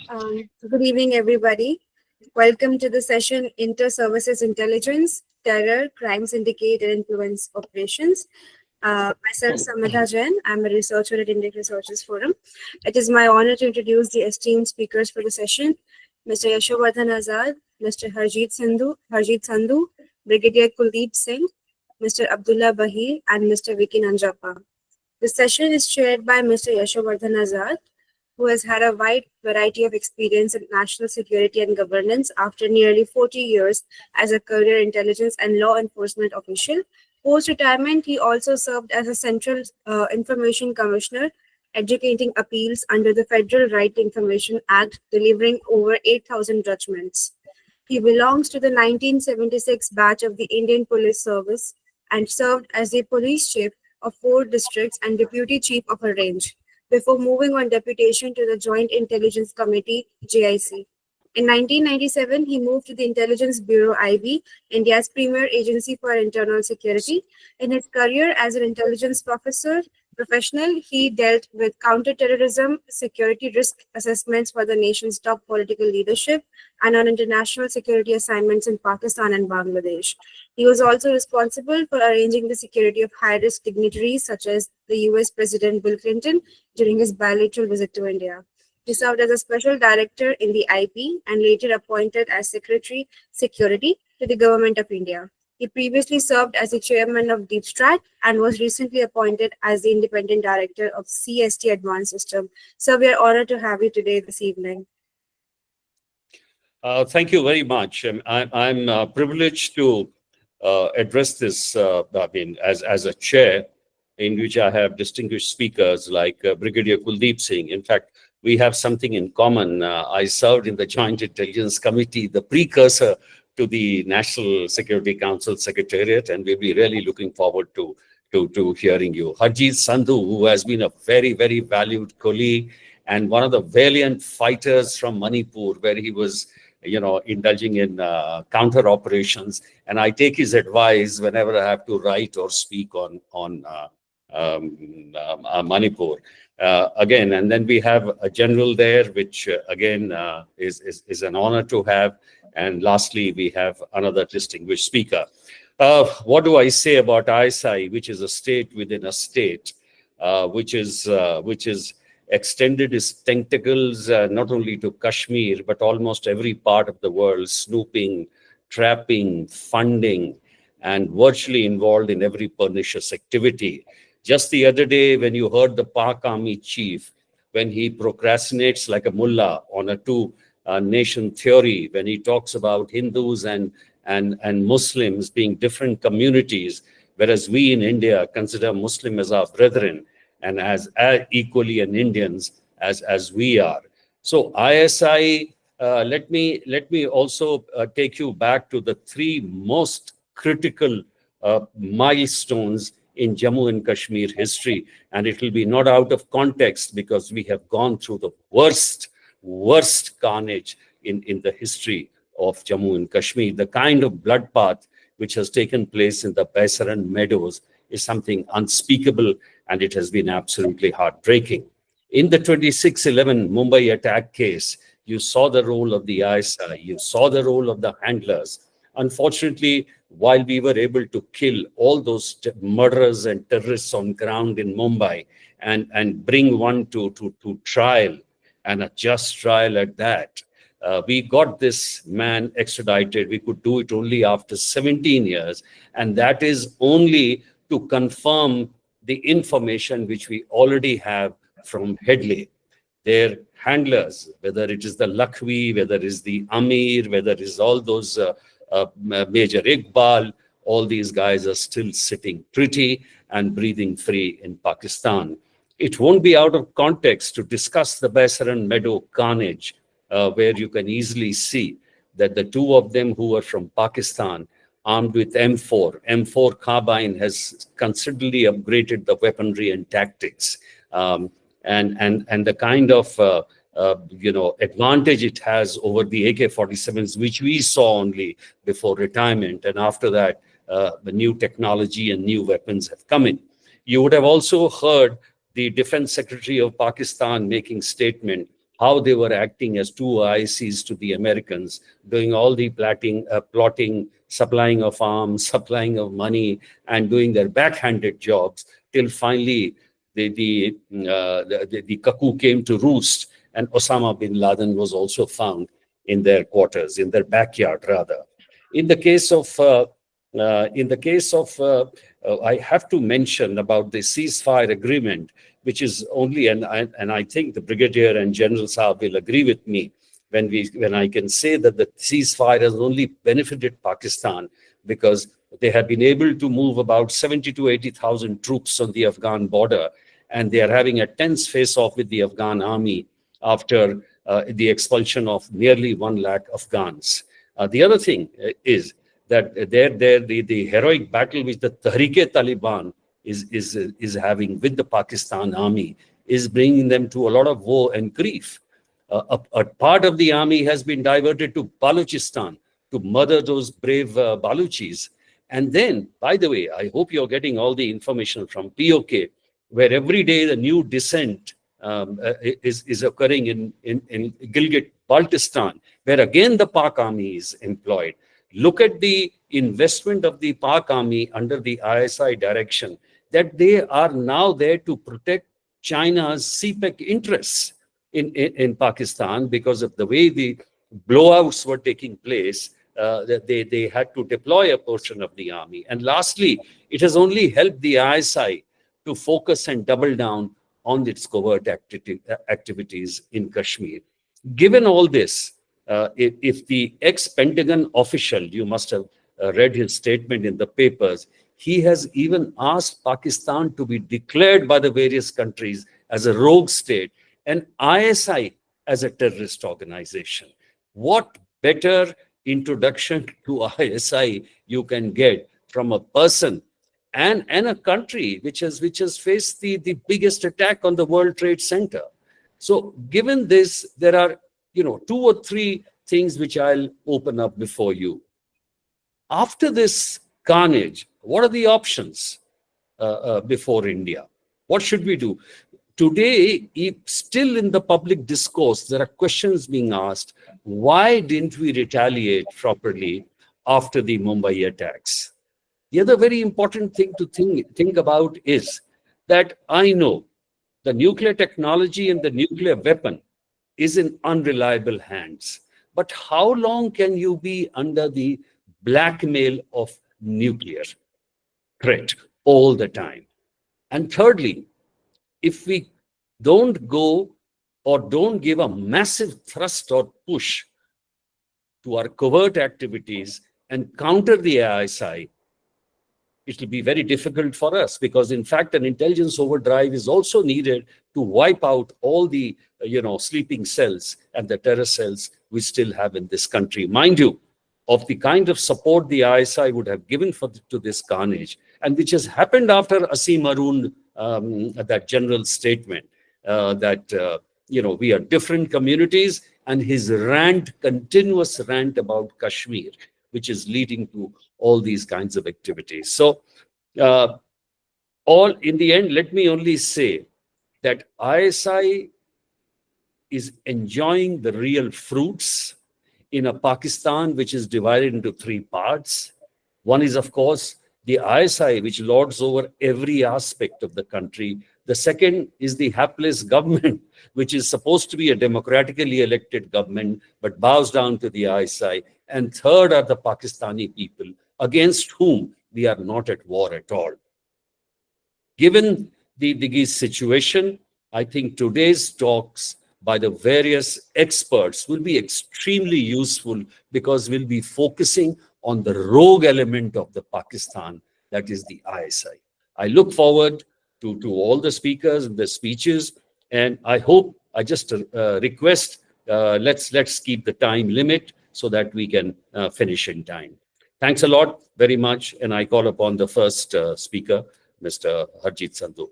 Good evening, everybody. Welcome to the session Inter-Services Intelligence, Terror, Crime Syndicate, and Influence Operations. Myself, Samadha Jain. I'm a researcher at Indian Researchers Forum. It is my honor to introduce the esteemed speakers for the session, Mr. Yashovardhan Azad, Mr. Harjit Sandhu, Brigadier Kuldip Singh, Mr. Abdullah Baheer, and Mr. Vicky Nanjappa. The session is chaired by Mr. Yashovardhan Azad, who has had a wide variety of experience in national security and governance after nearly 40 years as a career intelligence and law enforcement official. Post retirement, he also served as a Central Information Commissioner, educating appeals under the Federal Right to Information Act, delivering over 8,000 judgments. He belongs to the 1976 batch of the Indian Police Service and served as the police chief of 4 districts and deputy chief of a range, before moving on deputation to the Joint Intelligence Committee, JIC. In 1997, he moved to the Intelligence Bureau IB, India's premier agency for internal security. In his career as an intelligence professional, he dealt with counterterrorism, security risk assessments for the nation's top political leadership, and on international security assignments in Pakistan and Bangladesh. He was also responsible for arranging the security of high-risk dignitaries such as the US President Bill Clinton during his bilateral visit to India. He served as a special director in the IP and later appointed as Secretary Security to the Government of India. He previously served as the chairman of Deep Strat and was recently appointed as the independent director of CST Advanced System. So we are honored to have you today this evening. Thank you very much. I'm privileged to address this as a chair in which I have distinguished speakers like Brigadier Kuldip Singh. In fact, we have something in common. I served in the Joint Intelligence Committee, the precursor to the National Security Council Secretariat, and we'll be really looking forward to hearing you. Harjit Sandhu, who has been a very, very valued colleague and one of the valiant fighters from Manipur, where he was indulging in counter operations. And I take his advice whenever I have to write or speak on Manipur. Again, and then we have a general there, which again is an honor to have. And lastly, we have another distinguished speaker. What do I say about ISI, which is a state within a state, which is extended its tentacles not only to Kashmir, but almost every part of the world, snooping, trapping, funding, and virtually involved in every pernicious activity. Just the other day, when you heard the Pak Army chief, when he procrastinates like a mullah on a two-nation theory, when he talks about Hindus and Muslims being different communities, whereas we in India consider Muslim as our brethren, and as equally an Indians as we are. So ISI, let me also take you back to the 3 most critical milestones in Jammu and Kashmir history, and it will be not out of context because we have gone through the worst carnage in the history of Jammu and Kashmir. The kind of bloodbath which has taken place in the Baisaran meadows is something unspeakable, and it has been absolutely heartbreaking. In the 26/11 Mumbai attack case, you saw the role of the ISI, you saw the role of the handlers. Unfortunately, while we were able to kill all those murderers and terrorists on ground in Mumbai and bring one to trial, and a just trial at that, we got this man extradited. We could do it only after 17 years, and that is only to confirm the information which we already have from Headley. Their handlers, whether it is the Lakhvi, whether it is the Amir, whether it is all those Major Iqbal, all these guys are still sitting pretty and breathing free in Pakistan. It won't be out of context to discuss the Baisaran Meadow carnage, where you can easily see that the 2 of them who were from Pakistan, armed with M4 carbine, has considerably upgraded the weaponry and tactics, and the kind of advantage it has over the AK-47s, which we saw only before retirement, and after that, the new technology and new weapons have come in. You would have also heard the Defense Secretary of Pakistan making statement how they were acting as two ICs to the Americans, doing all the plotting, supplying of arms, supplying of money, and doing their backhanded jobs till finally the cuckoo came to roost, and Osama bin Laden was also found in their quarters, in their backyard rather. In the case of I have to mention about the ceasefire agreement, which is only, and I think the Brigadier and General Saab will agree with me when I can say that the ceasefire has only benefited Pakistan because they have been able to move about 70 to 80,000 troops on the Afghan border, and they are having a tense face-off with the Afghan army after the expulsion of nearly 1 lakh Afghans. The other thing is that the heroic battle which the Tehreek-e-Taliban is having with the Pakistan army is bringing them to a lot of woe and grief. A part of the army has been diverted to Balochistan to murder those brave Baluchis. And then, by the way, I hope you're getting all the information from POK, where every day the new descent is occurring in Gilgit-Baltistan, where again the Pak army is employed. Look at the investment of the Pak army under the ISI direction, that they are now there to protect China's CPEC interests in Pakistan because of the way the blowouts were taking place. They had to deploy a portion of the army. And lastly, it has only helped the ISI to focus and double down on its covert activities in Kashmir. Given all this, if the ex-Pentagon official, you must have read his statement in the papers, he has even asked Pakistan to be declared by the various countries as a rogue state and ISI as a terrorist organization. What better introduction to ISI you can get from a person and a country which has faced the biggest attack on the World Trade Center? So given this, there are 2 or 3 things which I'll open up before you. After this carnage, what are the options before India? What should we do? Today, still in the public discourse, there are questions being asked, why didn't we retaliate properly after the Mumbai attacks? The other very important thing to think about is that I know the nuclear technology and the nuclear weapon is in unreliable hands. But how long can you be under the blackmail of nuclear threat all the time? And thirdly, if we don't go or don't give a massive thrust or push to our covert activities and counter the ISI, it will be very difficult for us because, in fact, an intelligence overdrive is also needed to wipe out all the, sleeping cells and the terror cells we still have in this country. Mind you, of the kind of support the ISI would have given to this carnage, and which has happened after Asim Arun, that general statement that, we are different communities, and his continuous rant about Kashmir, which is leading to all these kinds of activities. So all in the end, let me only say that ISI is enjoying the real fruits in a Pakistan which is divided into 3 parts. One is, of course, the ISI, which lords over every aspect of the country. The second is the hapless government, which is supposed to be a democratically elected government, but bows down to the ISI. And third are the Pakistani people, against whom we are not at war at all. Given the situation, I think today's talks by the various experts will be extremely useful because we'll be focusing on the rogue element of the Pakistan, that is the ISI. I look forward to all the speakers and the speeches, and I hope, I just request, let's keep the time limit so that we can finish in time. Thanks a lot very much, and I call upon the first speaker, Mr. Harjit Sandhu.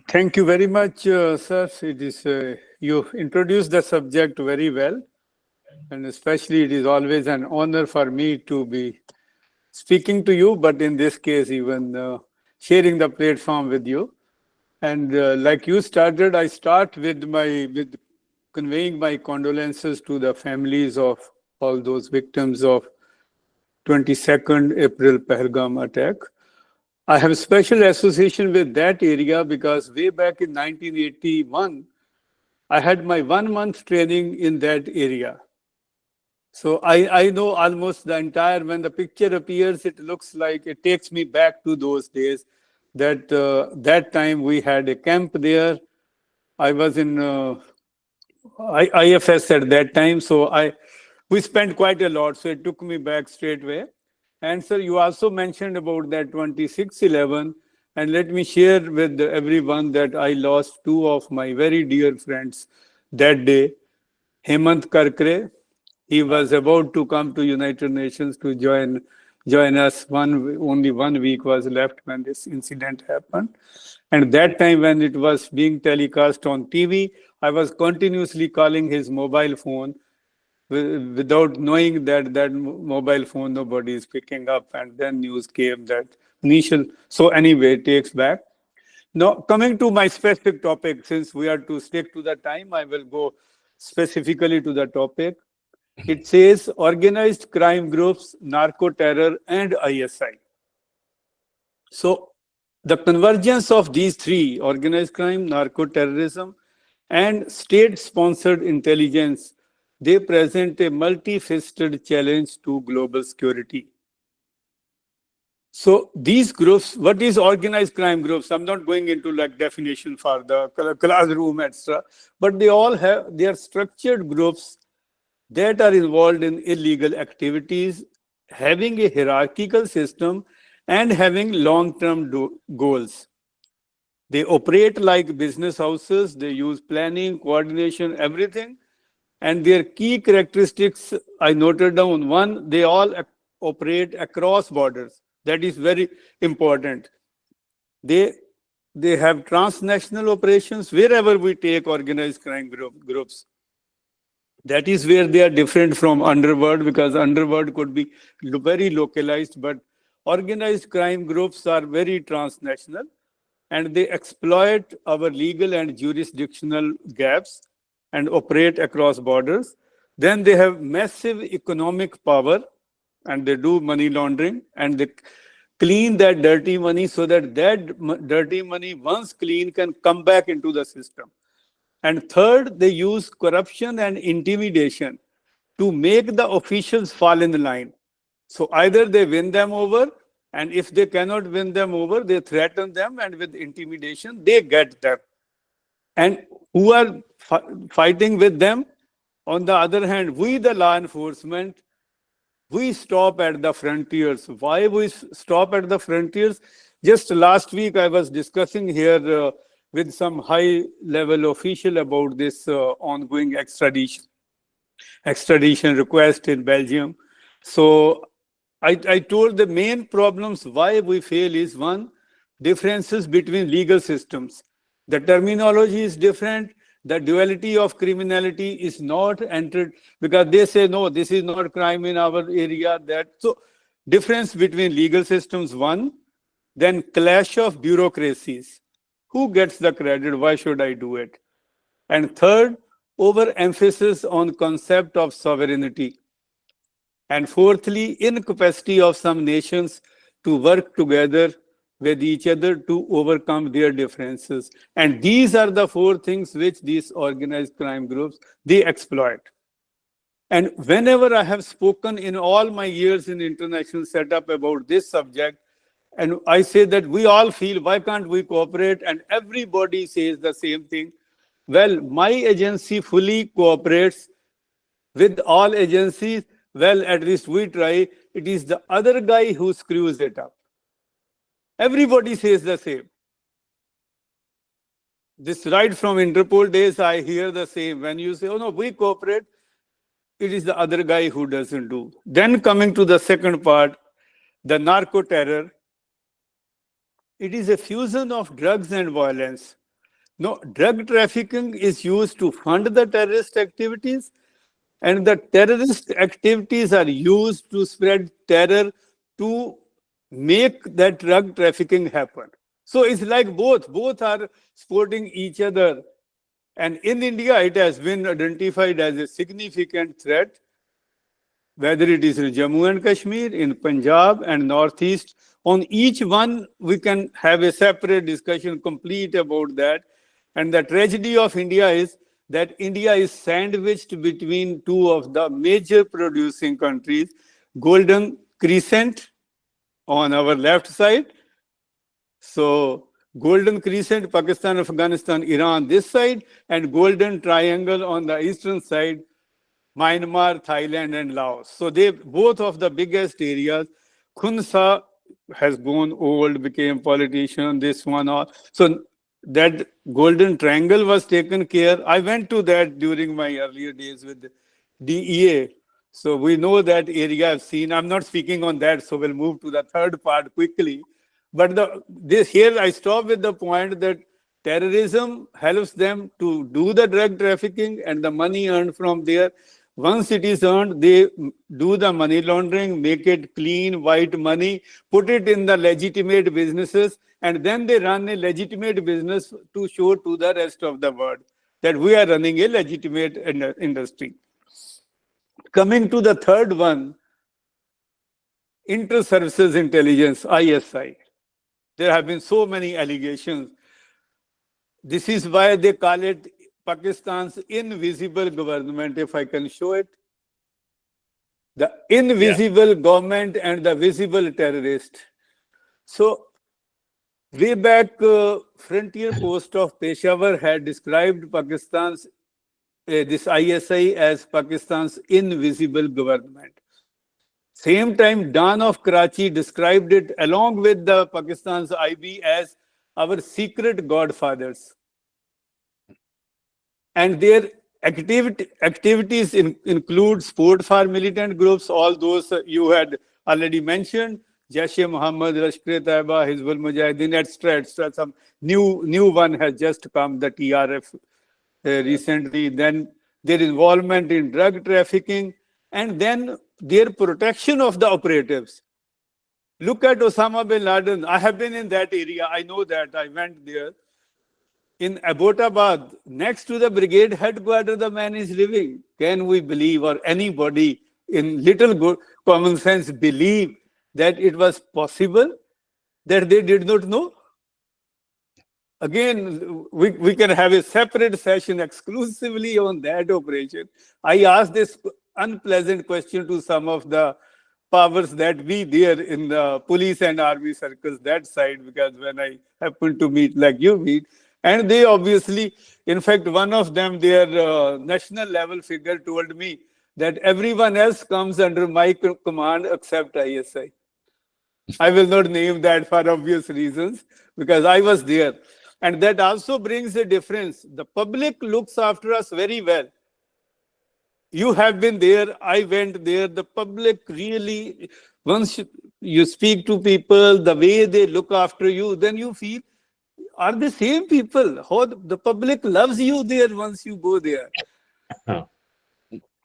Thank you very much, sir. It is you introduced the subject very well, and especially it is always an honor for me to be speaking to you, but in this case, even sharing the platform with you. And like you started, I start with conveying my condolences to the families of all those victims of 22nd April Pahalgam attack. I have special association with that area because way back in 1981, I had my 1 month training in that area. So I know almost the entire, when the picture appears, it looks like it takes me back to those days. That time we had a camp there. I was in IFS at that time, so we spent quite a lot. So it took me back straight away. And sir, you also mentioned about that 26/11, and let me share with everyone that I lost two of my very dear friends that day. Hemant Karkare, he was about to come to United Nations to join us. Only 1 week was left when this incident happened. And that time when it was being telecast on TV, I was continuously calling his mobile phone without knowing that mobile phone nobody is picking up. And then news came that initial. So anyway, it takes back. Now, coming to my specific topic, since we are to stick to the time, I will go specifically to the topic. It says organized crime groups, narco-terror, and ISI. So the convergence of these three, organized crime, narco-terrorism, and state-sponsored intelligence, they present a multifaceted challenge to global security. So these groups, what is organized crime groups? I'm not going into like definition for the classroom, etc. But they are structured groups that are involved in illegal activities, having a hierarchical system and having long-term goals. They operate like business houses. They use planning, coordination, everything. And their key characteristics, I noted down. One, they all operate across borders. That is very important. They have transnational operations wherever we take organized crime groups. That is where they are different from underworld, because underworld could be very localized, but organized crime groups are very transnational, and they exploit our legal and jurisdictional gaps and operate across borders. Then they have massive economic power, and they do money laundering, and they clean that dirty money so that dirty money, once clean, can come back into the system. And third, they use corruption and intimidation to make the officials fall in line. So either they win them over, and if they cannot win them over, they threaten them, and with intimidation, they get them. And who are fighting with them? On the other hand, we, the law enforcement, we stop at the frontiers. Why we stop at the frontiers? Just last week, I was discussing here with some high-level official about this ongoing extradition request in Belgium. So I told the main problems why we fail is, one, differences between legal systems. The terminology is different. The duality of criminality is not entered, because they say, no, this is not crime in our area. So difference between legal systems, one. Then clash of bureaucracies. Who gets the credit? Why should I do it? And third, overemphasis on concept of sovereignty. And fourthly, incapacity of some nations to work together with each other to overcome their differences. And these are the four things which these organized crime groups, they exploit. And whenever I have spoken in all my years in international setup about this subject, and I say that we all feel, why can't we cooperate? And everybody says the same thing. Well, my agency fully cooperates with all agencies. Well, at least we try. It is the other guy who screws it up. Everybody says the same. This right from Interpol days, I hear the same. When you say, oh no, we cooperate, it is the other guy who doesn't do. Then coming to the second part, the narco-terror. It is a fusion of drugs and violence. No, drug trafficking is used to fund the terrorist activities, and the terrorist activities are used to spread terror to make that drug trafficking happen. So it's like both are supporting each other. And in India, it has been identified as a significant threat, whether it is in Jammu and Kashmir, in Punjab and Northeast. On each one, we can have a separate discussion complete about that. And the tragedy of India is that India is sandwiched between two of the major producing countries, Golden Crescent on our left side. So Golden Crescent, Pakistan, Afghanistan, Iran this side, and Golden Triangle on the eastern side, Myanmar, Thailand, and Laos. So they both of the biggest areas. Khunsa has gone old, became politician, this one all. So that Golden Triangle was taken care. I went to that during my earlier days with DEA. So we know that area. I've seen. I'm not speaking on that, so we'll move to the third part quickly. But here I stop with the point that terrorism helps them to do the drug trafficking, and the money earned from there. Once it is earned, they do the money laundering, make it clean, white money, put it in the legitimate businesses, and then they run a legitimate business to show to the rest of the world that we are running a legitimate industry. Coming to the third one, Inter-Services Intelligence, ISI. There have been so many allegations. This is why they call it Pakistan's invisible government, if I can show it. The invisible government and the visible terrorist. So way back, Frontier Post of Peshawar had described Pakistan's, this ISI as Pakistan's invisible government. Same time, Dawn of Karachi described it along with the Pakistan's IB as our secret godfathers. And their activities include support for militant groups, all those you had already mentioned, Jaish-e-Mohammed, Lashkar-e-Taiba, Hizbul Mujahideen, etc. Some new one has just come, the TRF recently. Then their involvement in drug trafficking, and then their protection of the operatives. Look at Osama bin Laden. I have been in that area. I know that. I went there. In Abbottabad, next to the brigade headquarters, the man is living. Can we believe, or anybody in little good common sense believe that it was possible that they did not know? Again, we can have a separate session exclusively on that operation. I asked this unpleasant question to some of the powers that be there in the police and army circles that side, because when I happened to meet like you meet, and they obviously, in fact, one of them, their national level figure told me that everyone else comes under my command except ISI. I will not name that for obvious reasons, because I was there. And that also brings a difference. The public looks after us very well. You have been there, I went there. The public really, once you speak to people, the way they look after you, then you feel, are the same people. How the public loves you there once you go there.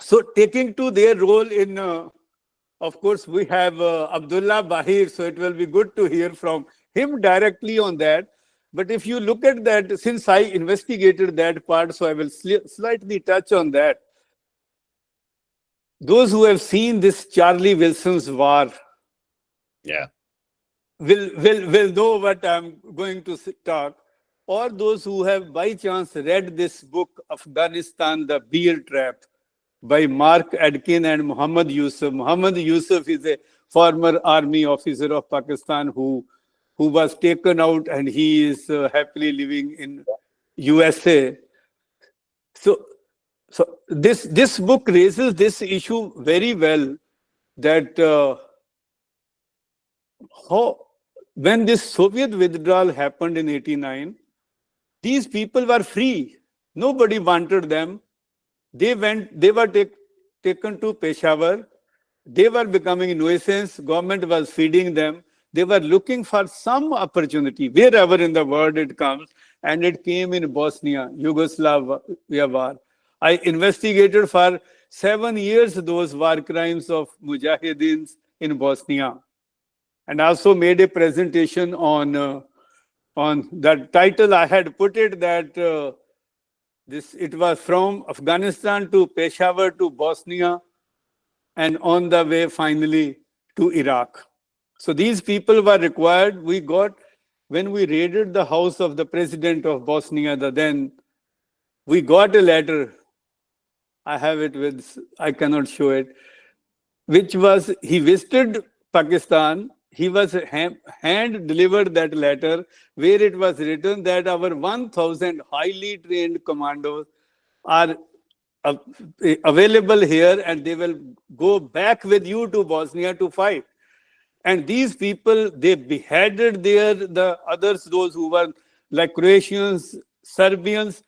So taking to their role in, of course, we have Abdullah Baheer, so it will be good to hear from him directly on that. But if you look at that, since I investigated that part, so I will slightly touch on that. Those who have seen this Charlie Wilson's war, will know what I'm going to talk, or those who have by chance read this book, Afghanistan, The Bear Trap, by Mark Adkin and Muhammad Yusuf. Muhammad Yusuf is a former army officer of Pakistan who was taken out, and he is happily living in USA. So this book raises this issue very well, that when this Soviet withdrawal happened in '89, these people were free. Nobody wanted them. They were taken to Peshawar. They were becoming a nuisance. Government was feeding them. They were looking for some opportunity, wherever in the world it comes, and it came in Bosnia, Yugoslavia war. I investigated for 7 years those war crimes of Mujahideen in Bosnia, and also made a presentation on on that title. I had put it that it was from Afghanistan to Peshawar to Bosnia and on the way finally to Iraq. So these people were required. We got, when we raided the house of the president of Bosnia, then we got a letter. I have it with, I cannot show it, which was, he visited Pakistan. He was hand delivered that letter where it was written that our 1,000 highly trained commandos are available here and they will go back with you to Bosnia to fight. And these people, they beheaded there, the others, those who were like Croatians, Serbians,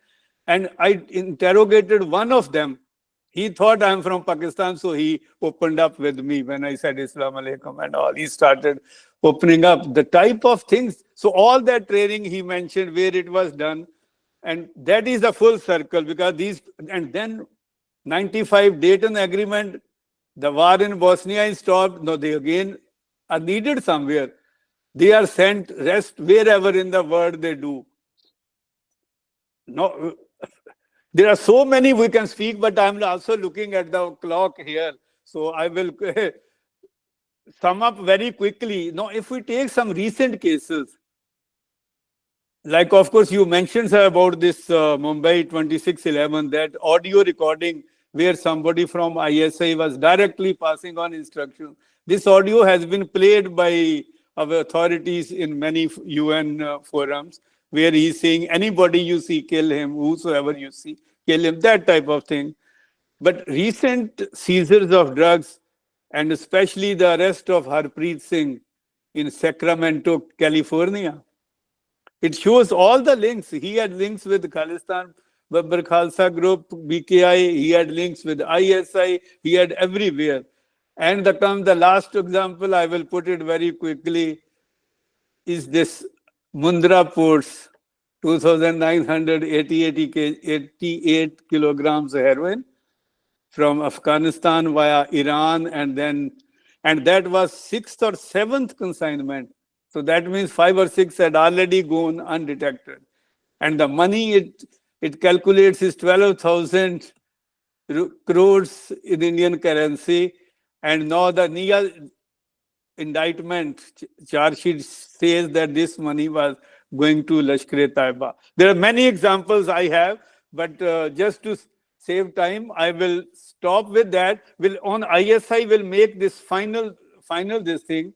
and I interrogated one of them. He thought I'm from Pakistan, so he opened up with me when I said Islam alaikum and all. He started opening up the type of things. So all that training he mentioned where it was done, and that is the full circle because these, and then 95 Dayton Agreement, the war in Bosnia is stopped. No, they again are needed somewhere. They are sent rest wherever in the world they do. No, there are so many we can speak, but I'm also looking at the clock here. So I will sum up very quickly. Now, if we take some recent cases, like, of course, you mentioned, sir, about this Mumbai 2611, that audio recording where somebody from ISI was directly passing on instructions. This audio has been played by our authorities in many UN forums, where he's saying, anybody you see, kill him, whosoever you see, kill him, that type of thing. But recent seizures of drugs, and especially the arrest of Harpreet Singh in Sacramento, California, it shows all the links. He had links with Khalistan Babbar Khalsa Group, BKI, he had links with ISI, he had everywhere. And the last example, I will put it very quickly, is this Mundra ports, 2,988 kilograms of heroin from Afghanistan via Iran, and that was 6th or 7th consignment. So that means 5 or 6 had already gone undetected. And the money it calculates is 12,000 crores in Indian currency. And now the NIA indictment charge sheet says that this money was going to Lashkar-e-Taiba. There are many examples I have, but just to save time, I will stop with that. On ISI will make this final this thing.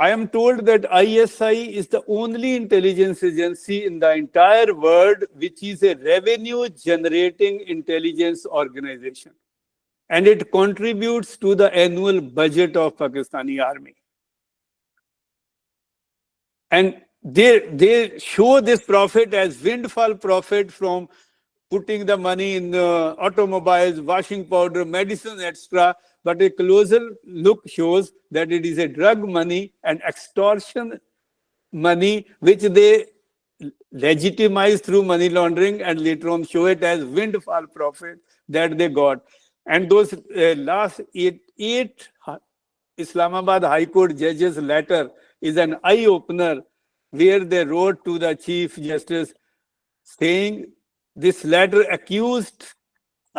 I am told that ISI is the only intelligence agency in the entire world which is a revenue generating intelligence organization. And it contributes to the annual budget of Pakistani army. And they show this profit as windfall profit from putting the money in automobiles, washing powder, medicine, etc. But a closer look shows that it is a drug money and extortion money, which they legitimize through money laundering and later on show it as windfall profit that they got. And those last eight Islamabad High Court judges' letter is an eye-opener where they wrote to the Chief Justice saying this letter accused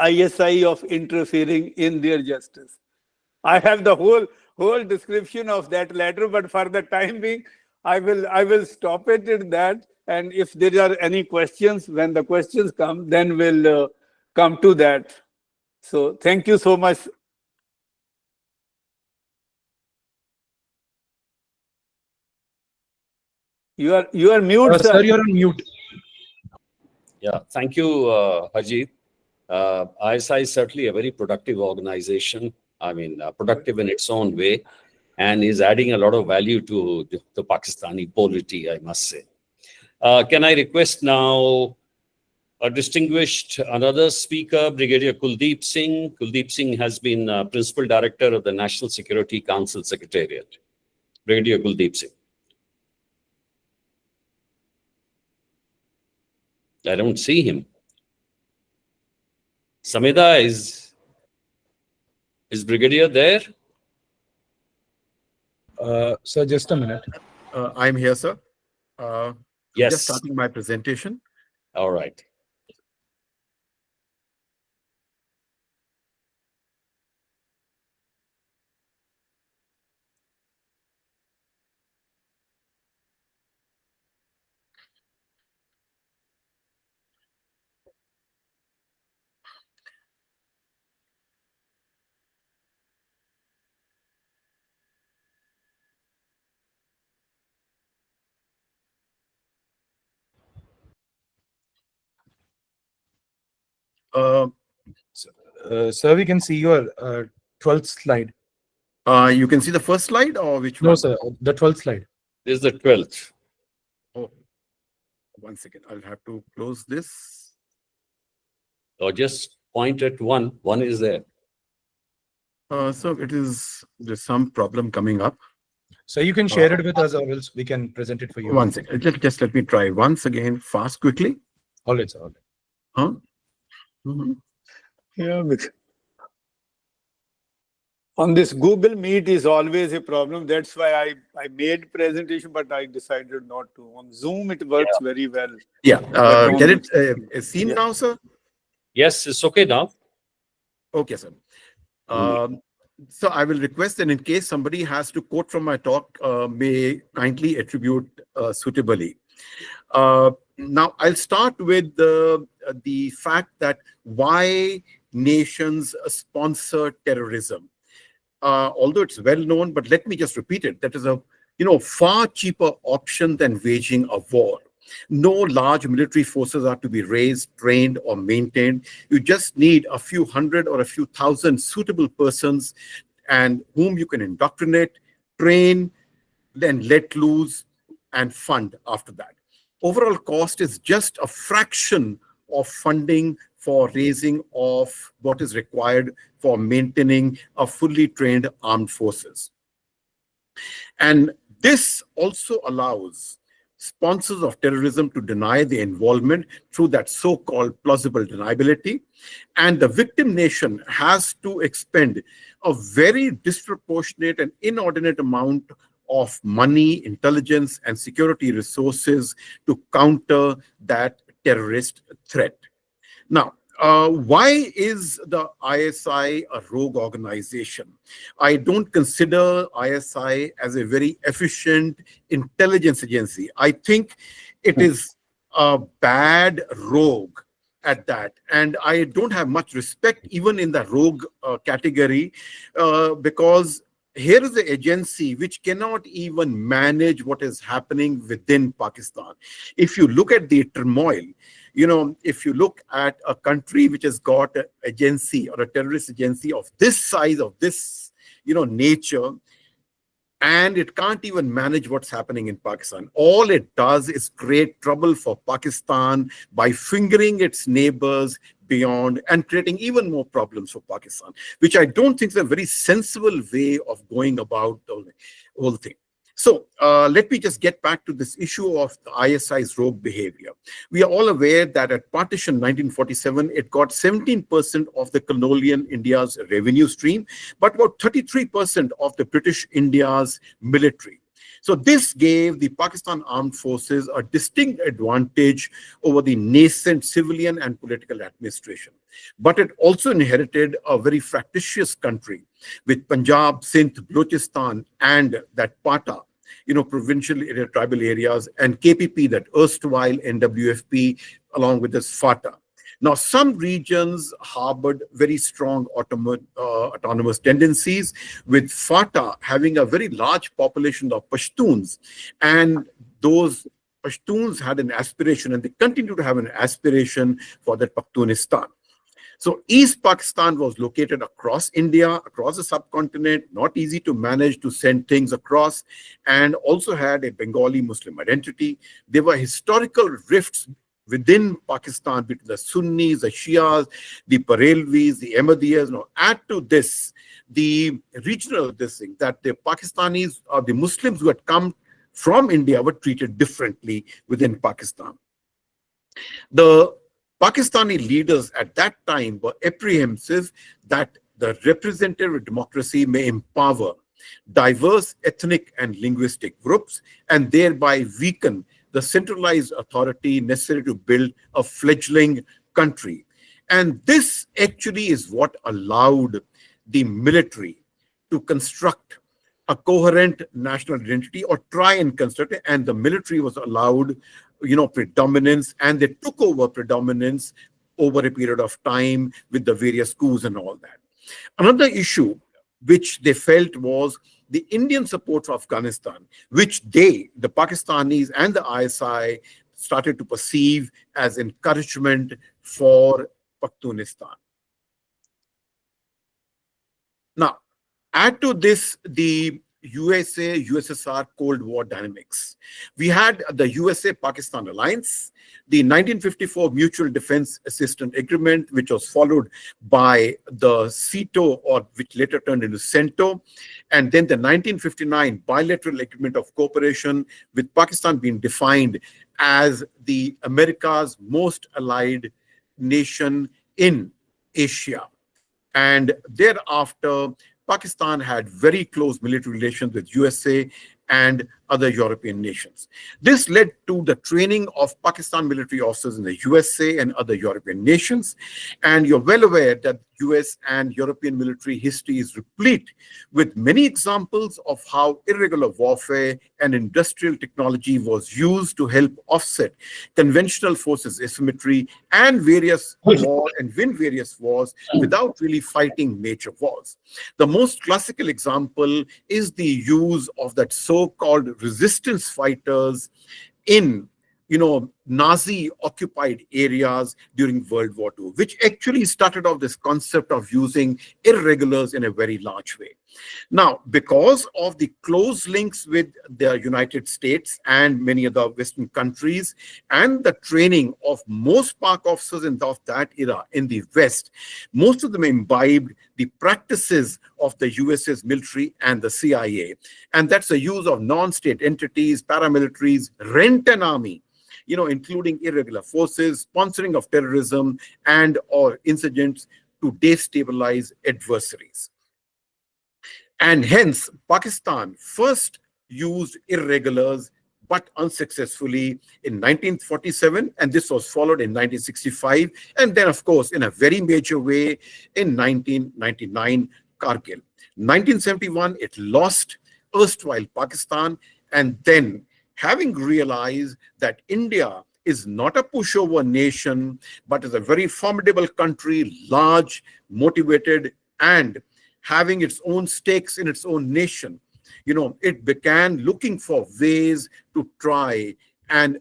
ISI of interfering in their justice. I have the whole description of that letter, but for the time being, I will stop it at that. And if there are any questions, when the questions come, then we'll come to that. So thank you so much. You are mute, sir. Sir, you're on mute. Yeah, thank you, Harjit. ISI is certainly a very productive organization. I mean, productive in its own way, and is adding a lot of value to the Pakistani polity, I must say. Can I request now a distinguished another speaker, Brigadier Kuldip Singh. Kuldip Singh has been Principal Director of the National Security Council Secretariat. Brigadier Kuldip Singh. I don't see him. Samida, is Brigadier there? Sir, just a minute. I'm here, sir. I'm Yes. just starting my presentation. All right. Uh, Sir, we can see your 12th slide. you can see the first slide or which No, one? sir, the 12th slide. This is the 12th. Oh, 1 second. I'll have to close this. Or just point at one. One is there. So there's some problem coming up. So you can share it with us, or else we can present it for you. 1 second. Just let me try once again, fast, quickly. All right, sir. All right. Huh? Mhm. Yeah, on this Google Meet is always a problem. That's why I made presentation, but I decided not to. On Zoom, it works very well. Yeah. But Get it seen Yeah. now, sir? Yes, it's okay now. Okay, sir. So I will request that in case somebody has to quote from my talk, may kindly attribute suitably. Now, I'll start with the fact that why nations sponsor terrorism. Although it's well known, but let me just repeat it. That is a far cheaper option than waging a war. No large military forces are to be raised, trained, or maintained. You just need a few hundred or a few thousand suitable persons and whom you can indoctrinate, train, then let loose and fund after that. Overall cost is just a fraction of funding for raising of what is required for maintaining a fully trained armed forces. And this also allows sponsors of terrorism to deny the involvement through that so-called plausible deniability. And the victim nation has to expend a very disproportionate and inordinate amount of money, intelligence, and security resources to counter that terrorist threat. Now, why is the ISI a rogue organization? I don't consider ISI as a very efficient intelligence agency. I think it is a bad rogue at that. And I don't have much respect even in the rogue category because here is an agency which cannot even manage what is happening within Pakistan. If you look at the turmoil, if you look at a country which has got an agency or a terrorist agency of this size, of this, nature, and it can't even manage what's happening in Pakistan. All it does is create trouble for Pakistan by fingering its neighbors beyond and creating even more problems for Pakistan, which I don't think is a very sensible way of going about the whole thing. So let me just get back to this issue of the ISI's rogue behavior. We are all aware that at partition 1947, it got 17% of the colonial India's revenue stream, but about 33% of the British India's military. So this gave the Pakistan Armed Forces a distinct advantage over the nascent civilian and political administration. But it also inherited a very fractious country with Punjab, Sindh, Balochistan, and that Pata, provincial area, tribal areas, and KPP, that erstwhile NWFP, along with this FATA. Now, some regions harbored very strong autonomous tendencies, with FATA having a very large population of Pashtuns. And those Pashtuns had an aspiration, and they continue to have an aspiration for that Pakhtunistan. So East Pakistan was located across India, across the subcontinent, not easy to manage to send things across, and also had a Bengali Muslim identity. There were historical rifts within Pakistan between the Sunnis, the Shias, the Parelvis, the Ahmadiyas. Now, add to this the regional thing that the Pakistanis or the Muslims who had come from India were treated differently within Pakistan. The Pakistani leaders at that time were apprehensive that the representative democracy may empower diverse ethnic and linguistic groups and thereby weaken the centralized authority necessary to build a fledgling country. And this actually is what allowed the military to construct a coherent national identity, or try and construct it, and the military was allowed, predominance, and they took over predominance over a period of time with the various coups and all that. Another issue which they felt was the Indian support for Afghanistan, which the Pakistanis and the ISI, started to perceive as encouragement for Pakhtunistan. Now, add to this the USA-USSR Cold War dynamics. We had the USA-Pakistan alliance, the 1954 Mutual Defense Assistance Agreement, which was followed by the CETO, or which later turned into CENTO, and then the 1959 Bilateral Agreement of Cooperation, with Pakistan being defined as the America's most allied nation in Asia. And thereafter, Pakistan had very close military relations with USA and other European nations. This led to the training of Pakistan military officers in the USA and other European nations. And you're well aware that US and European military history is replete with many examples of how irregular warfare and industrial technology was used to help offset conventional forces asymmetry and various wars, and win various wars without really fighting major wars. The most classical example is the use of that so-called resistance fighters in Nazi-occupied areas during World War II, which actually started off this concept of using irregulars in a very large way. Now, because of the close links with the United States and many other Western countries, and the training of most Pak officers of that era in the West, most of them imbibed the practices of the US's military and the CIA. And that's the use of non-state entities, paramilitaries, rent an army, including irregular forces, sponsoring of terrorism and or insurgents to destabilize adversaries. And hence, Pakistan first used irregulars, but unsuccessfully, in 1947, and this was followed in 1965, and then, of course, in a very major way in 1999, Kargil. 1971, it lost erstwhile Pakistan, and then, having realized that India is not a pushover nation, but is a very formidable country, large, motivated, and having its own stakes in its own nation, it began looking for ways to try and,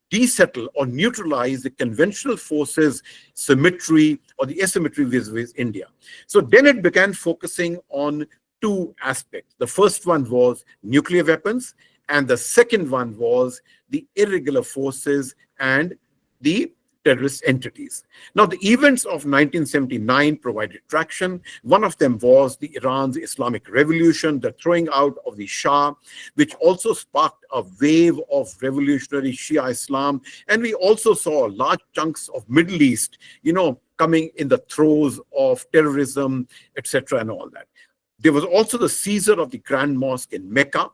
desettle or neutralize the conventional forces symmetry or the asymmetry with India. So then it began focusing on two aspects. The first one was nuclear weapons, and the second one was the irregular forces and the terrorist entities. Now, the events of 1979 provided traction. One of them was the Iran's Islamic Revolution, the throwing out of the Shah, which also sparked a wave of revolutionary Shia Islam. And we also saw large chunks of Middle East, coming in the throes of terrorism, etc., and all that. There was also the seizure of the Grand Mosque in Mecca.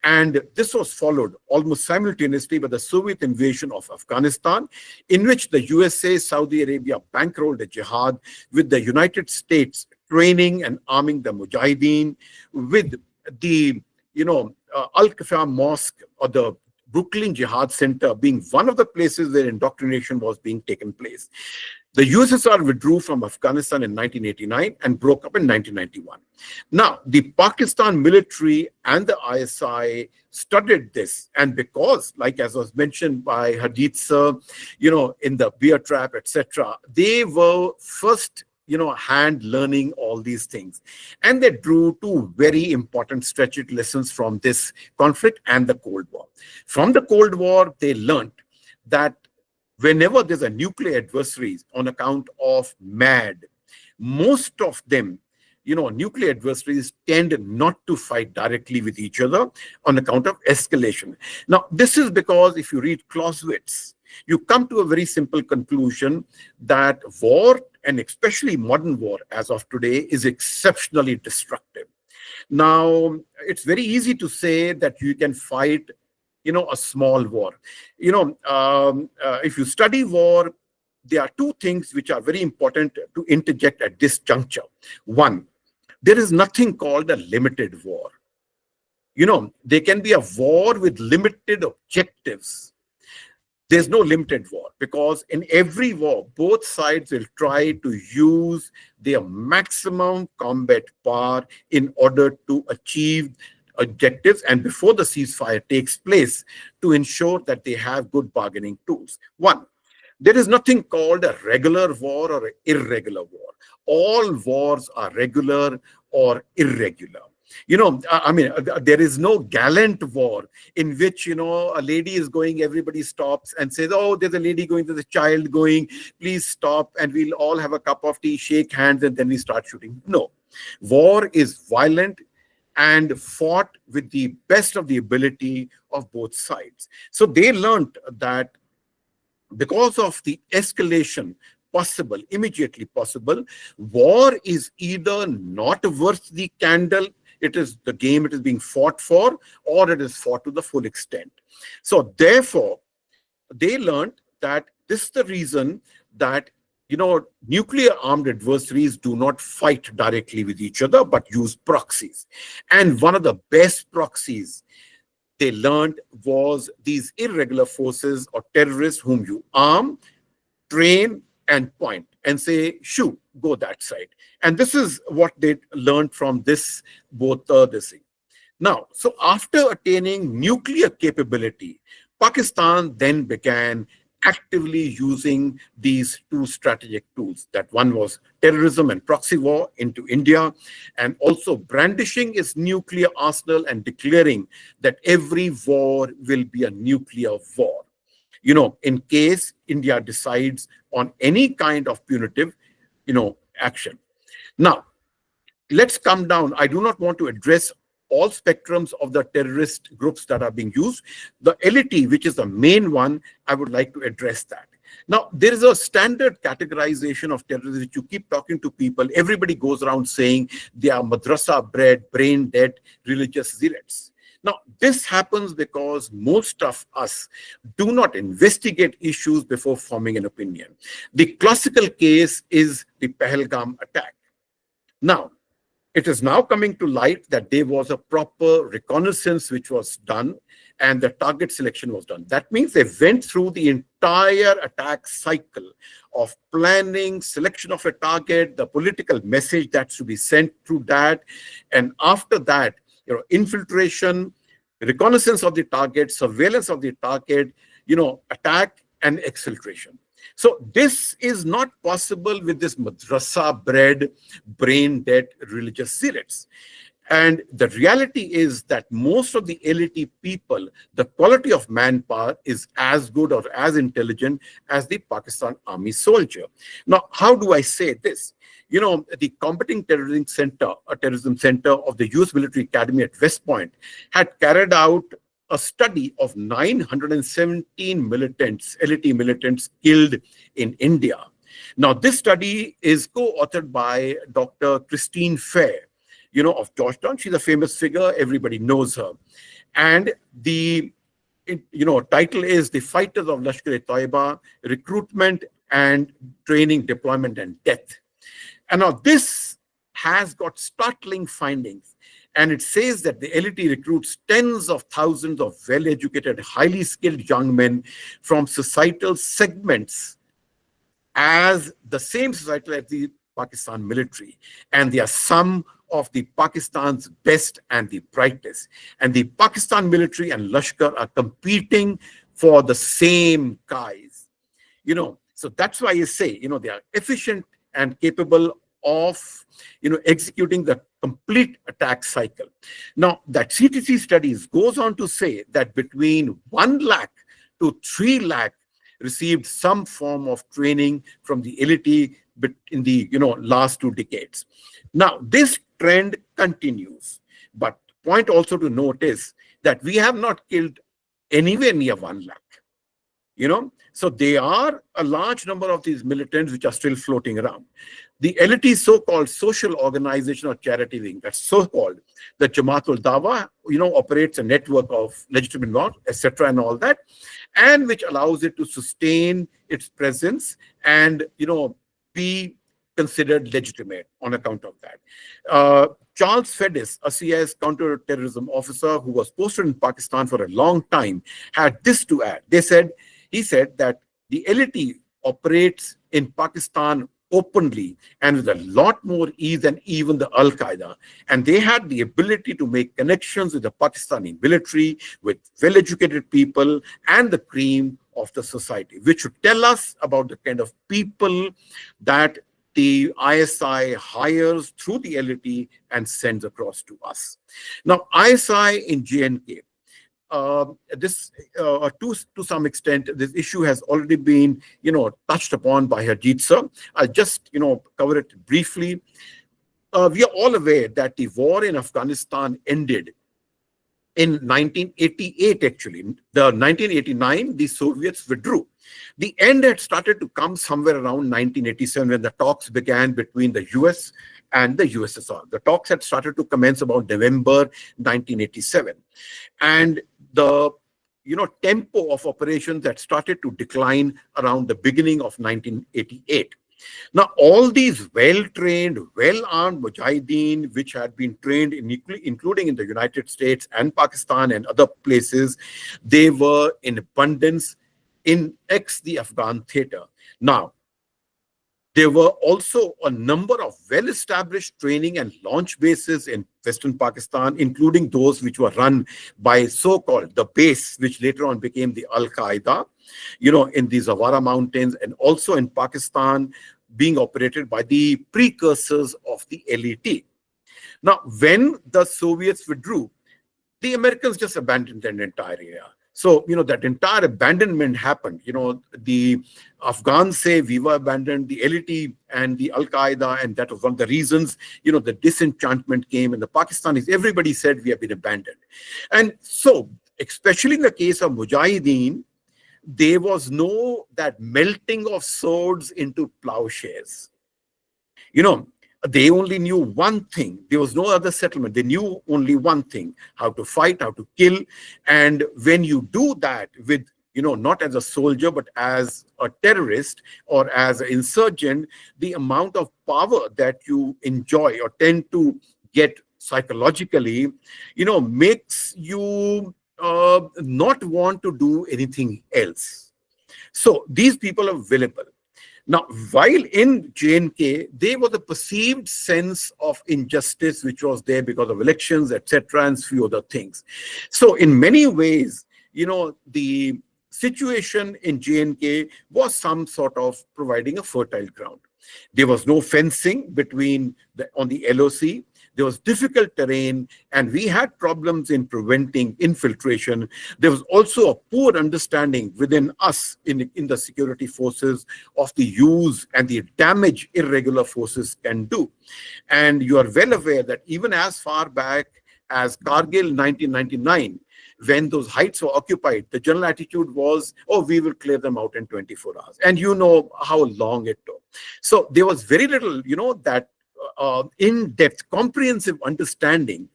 And this was followed almost simultaneously by the Soviet invasion of Afghanistan, in which the USA, Saudi Arabia bankrolled the jihad, with the United States training and arming the Mujahideen, with the, Al-Qaeda Mosque or the Brooklyn Jihad Center being one of the places where indoctrination was being taken place. The USSR withdrew from Afghanistan in 1989 and broke up in 1991. Now, the Pakistan military and the ISI studied this. And because, like as was mentioned by Harjit sir, in the beer trap, etc., they were first, hand learning all these things. And they drew two very important strategic lessons from this conflict and the Cold War. From the Cold War, they learned that whenever there's a nuclear adversary on account of MAD, most of them, nuclear adversaries tend not to fight directly with each other on account of escalation. Now, this is because if you read Clausewitz, you come to a very simple conclusion that war, and especially modern war as of today, is exceptionally destructive. Now, it's very easy to say that you can fight a small war. If you study war, there are two things which are very important to interject at this juncture. One, there is nothing called a limited war. There can be a war with limited objectives. There's no limited war, because in every war, both sides will try to use their maximum combat power in order to achieve objectives, and before the ceasefire takes place, to ensure that they have good bargaining tools. One, there is nothing called a regular war or an irregular war. All wars are regular or irregular. There is no gallant war in which, a lady is going, everybody stops and says, oh, there's a lady going, there's a child going, please stop, and we'll all have a cup of tea, shake hands, and then we start shooting. No. War is violent and fought with the best of the ability of both sides. So they learned that because of the escalation possible, immediately possible, war is either not worth the candle, it is the game it is being fought for, or it is fought to the full extent. So therefore, they learned that this is the reason that nuclear armed adversaries do not fight directly with each other, but use proxies. And one of the best proxies they learned was these irregular forces or terrorists whom you arm, train, and point and say, shoot, go that side. And this is what they learned from this thing. Now, so after attaining nuclear capability, Pakistan then began actively using these two strategic tools. That one was terrorism and proxy war into India, and also brandishing its nuclear arsenal and declaring that every war will be a nuclear war, in case India decides on any kind of punitive, action. Now, let's come down. I do not want to address all spectrums of the terrorist groups that are being used. The LET, which is the main one, I would like to address that. Now, there is a standard categorization of terrorism which you keep talking to people. Everybody goes around saying they are madrasa-bred, brain-dead, religious zealots. Now, this happens because most of us do not investigate issues before forming an opinion. The classical case is the Pahalgam attack. Now, it is now coming to light that there was a proper reconnaissance which was done and the target selection was done. That means they went through the entire attack cycle of planning, selection of a target, the political message that's to be sent through that. And after that, infiltration, reconnaissance of the target, surveillance of the target, attack and exfiltration. So this is not possible with this madrasa-bred, brain-dead religious zealots. And the reality is that most of the LET people, the quality of manpower is as good or as intelligent as the Pakistan Army soldier. Now, how do I say this? The Combating Terrorism Center, a terrorism center of the US Military Academy at West Point, had carried out a study of 917 militants, LET militants killed in India. Now, this study is co-authored by Dr. Christine Fair, of Georgetown. She's a famous figure. Everybody knows her. And the title is The Fighters of Lashkar-e-Taiba, Recruitment and Training, Deployment and Death. And now this has got startling findings. And it says that the LET recruits tens of thousands of well-educated, highly skilled young men from societal segments as the same societal as the Pakistan military. And they are some of the Pakistan's best and the brightest. And the Pakistan military and Lashkar are competing for the same guys. So that's why you say, they are efficient and capable of, executing the complete attack cycle. Now, that CTC studies goes on to say that between 1 lakh to 3 lakh received some form of training from the LET in the last 2 decades. Now, this trend continues. But point also to note is that we have not killed anywhere near 1 lakh. So there are a large number of these militants which are still floating around. The LT so-called social organization or charity wing, that's so-called, the Jamaatul Dawa, operates a network of legitimate law, etc., and all that, and which allows it to sustain its presence and, be considered legitimate on account of that. Charles Fedis, a CIS counter-terrorism officer who was posted in Pakistan for a long time, had this to add. He said that the LT operates in Pakistan openly and with a lot more ease than even the Al-Qaeda. And they had the ability to make connections with the Pakistani military, with well-educated people, and the cream of the society, which should tell us about the kind of people that the ISI hires through the LT and sends across to us. Now, ISI in JNK, to some extent, this issue has already been, touched upon by Harjit sir. I'll just, cover it briefly. We are all aware that the war in Afghanistan ended in 1988, actually. The 1989, the Soviets withdrew. The end had started to come somewhere around 1987 when the talks began between the US and the USSR. The talks had started to commence about November 1987. And the tempo of operations had started to decline around the beginning of 1988. Now, all these well-trained, well-armed Mujahideen, which had been trained including in the United States and Pakistan and other places, they were in abundance in the Afghan theater. Now, there were also a number of well-established training and launch bases in Western Pakistan, including those which were run by so-called the base, which later on became the Al-Qaeda, in the Zawara Mountains, and also in Pakistan, being operated by the precursors of the LET. Now, when the Soviets withdrew, the Americans just abandoned that entire area. So, that entire abandonment happened. The Afghans say we were abandoned, the LET and the Al-Qaeda, and that was one of the reasons, the disenchantment came, and the Pakistanis, everybody said we have been abandoned. And so, especially in the case of Mujahideen, there was that melting of swords into plowshares. They only knew one thing. There was no other settlement. They knew only one thing: how to fight, how to kill. And when you do that with, not as a soldier, but as a terrorist or as an insurgent, the amount of power that you enjoy or tend to get psychologically, makes you not want to do anything else. So these people are available. Now, while in JNK, there was a perceived sense of injustice which was there because of elections, etc., and a few other things. So in many ways, the situation in JNK was some sort of providing a fertile ground. There was no fencing on the LOC. There was difficult terrain, and we had problems in preventing infiltration. There was also a poor understanding within us in the security forces of the use and the damage irregular forces can do. And you are well aware that even as far back as Kargil 1999, when those heights were occupied, the general attitude was, oh, we will clear them out in 24 hours. And you know how long it took. So there was very little, that in-depth, comprehensive understanding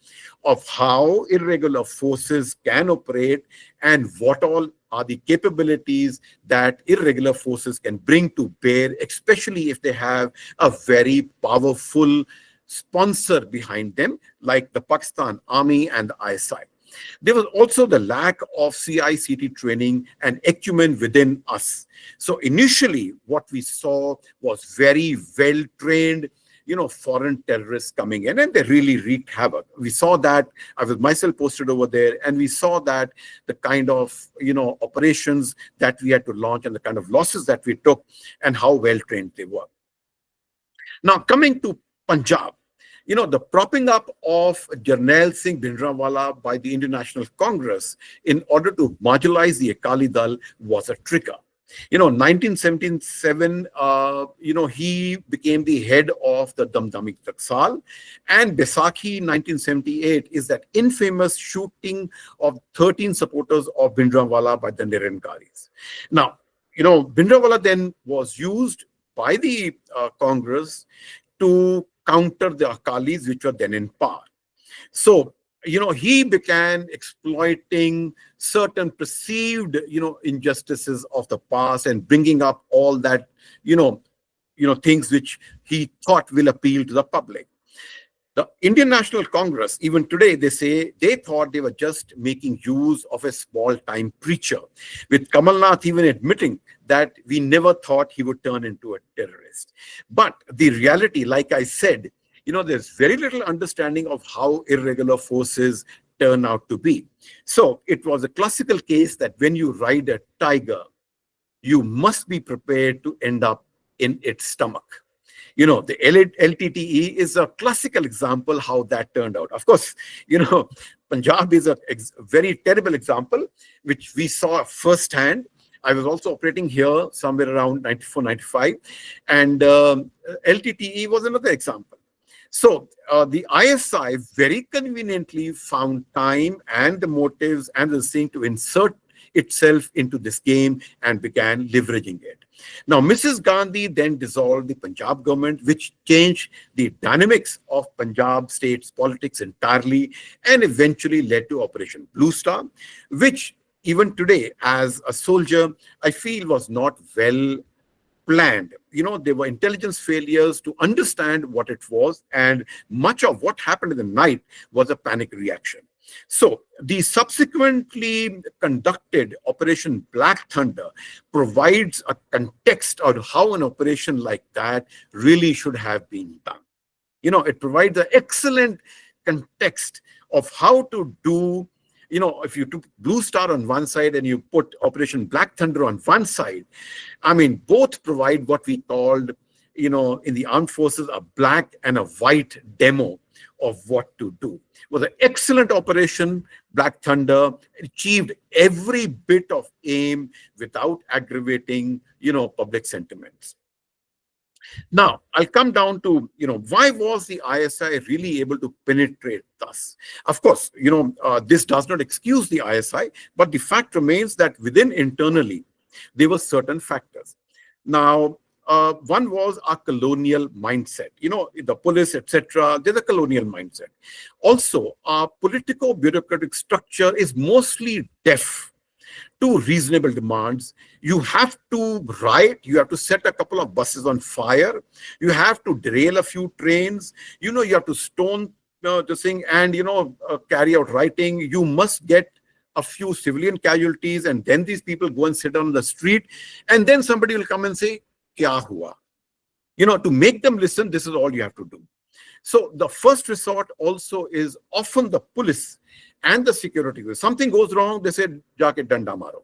of how irregular forces can operate and what all are the capabilities that irregular forces can bring to bear, especially if they have a very powerful sponsor behind them, like the Pakistan Army and the ISI. There was also the lack of CICT training and acumen within us. So initially, what we saw was very well-trained, foreign terrorists coming in, and they really wreaked havoc. We saw that. I was myself posted over there, and we saw that the kind of, operations that we had to launch and the kind of losses that we took and how well-trained they were. Now, coming to Punjab, the propping up of Jarnail Singh Bhindranwala by the International Congress in order to marginalize the Akali Dal was a trigger. 1977, he became the head of the Damdami Taksal, and Baisakhi 1978 is that infamous shooting of 13 supporters of Bhindranwala by the Nirankaris. Now, Bhindranwala then was used by the Congress to counter the Akalis, which were then in power. So, he began exploiting certain perceived, injustices of the past and bringing up all that, things which he thought will appeal to the public. The Indian National Congress, even today, they say they thought they were just making use of a small-time preacher, with Kamal Nath even admitting that we never thought he would turn into a terrorist. But the reality, like I said, there's very little understanding of how irregular forces turn out to be. So it was a classical case that when you ride a tiger, you must be prepared to end up in its stomach. The LTTE is a classical example how that turned out. Of course, Punjab is a very terrible example, which we saw firsthand. I was also operating here somewhere around 94, 95. And LTTE was another example. So the ISI very conveniently found time and the motives and the thing to insert itself into this game and began leveraging it. Now, Mrs. Gandhi then dissolved the Punjab government, which changed the dynamics of Punjab state's politics entirely and eventually led to Operation Blue Star, which even today, as a soldier, I feel was not well planned. There were intelligence failures to understand what it was, and much of what happened in the night was a panic reaction. So the subsequently conducted Operation Black Thunder provides a context on how an operation like that really should have been done. It provides an excellent context of how to do, if you took Blue Star on one side and you put Operation Black Thunder on one side, both provide what we called, in the armed forces, a black and a white demo of what to do. It was an excellent operation. Black Thunder achieved every bit of aim without aggravating, public sentiments. Now, I'll come down to, why was the ISI really able to penetrate thus? Of course, this does not excuse the ISI, but the fact remains that within internally, there were certain factors. Now, one was our colonial mindset. The police, etc., there's a colonial mindset. Also, our politico-bureaucratic structure is mostly deaf to reasonable demands. You have to riot, you have to set a couple of buses on fire, you have to derail a few trains, you have to stone the thing and, carry out rioting. You must get a few civilian casualties, and then these people go and sit on the street, and then somebody will come and say, Kya hua? To make them listen, this is all you have to do. So the first resort also is often the police and the security. If something goes wrong, they say, Jaake danda maro.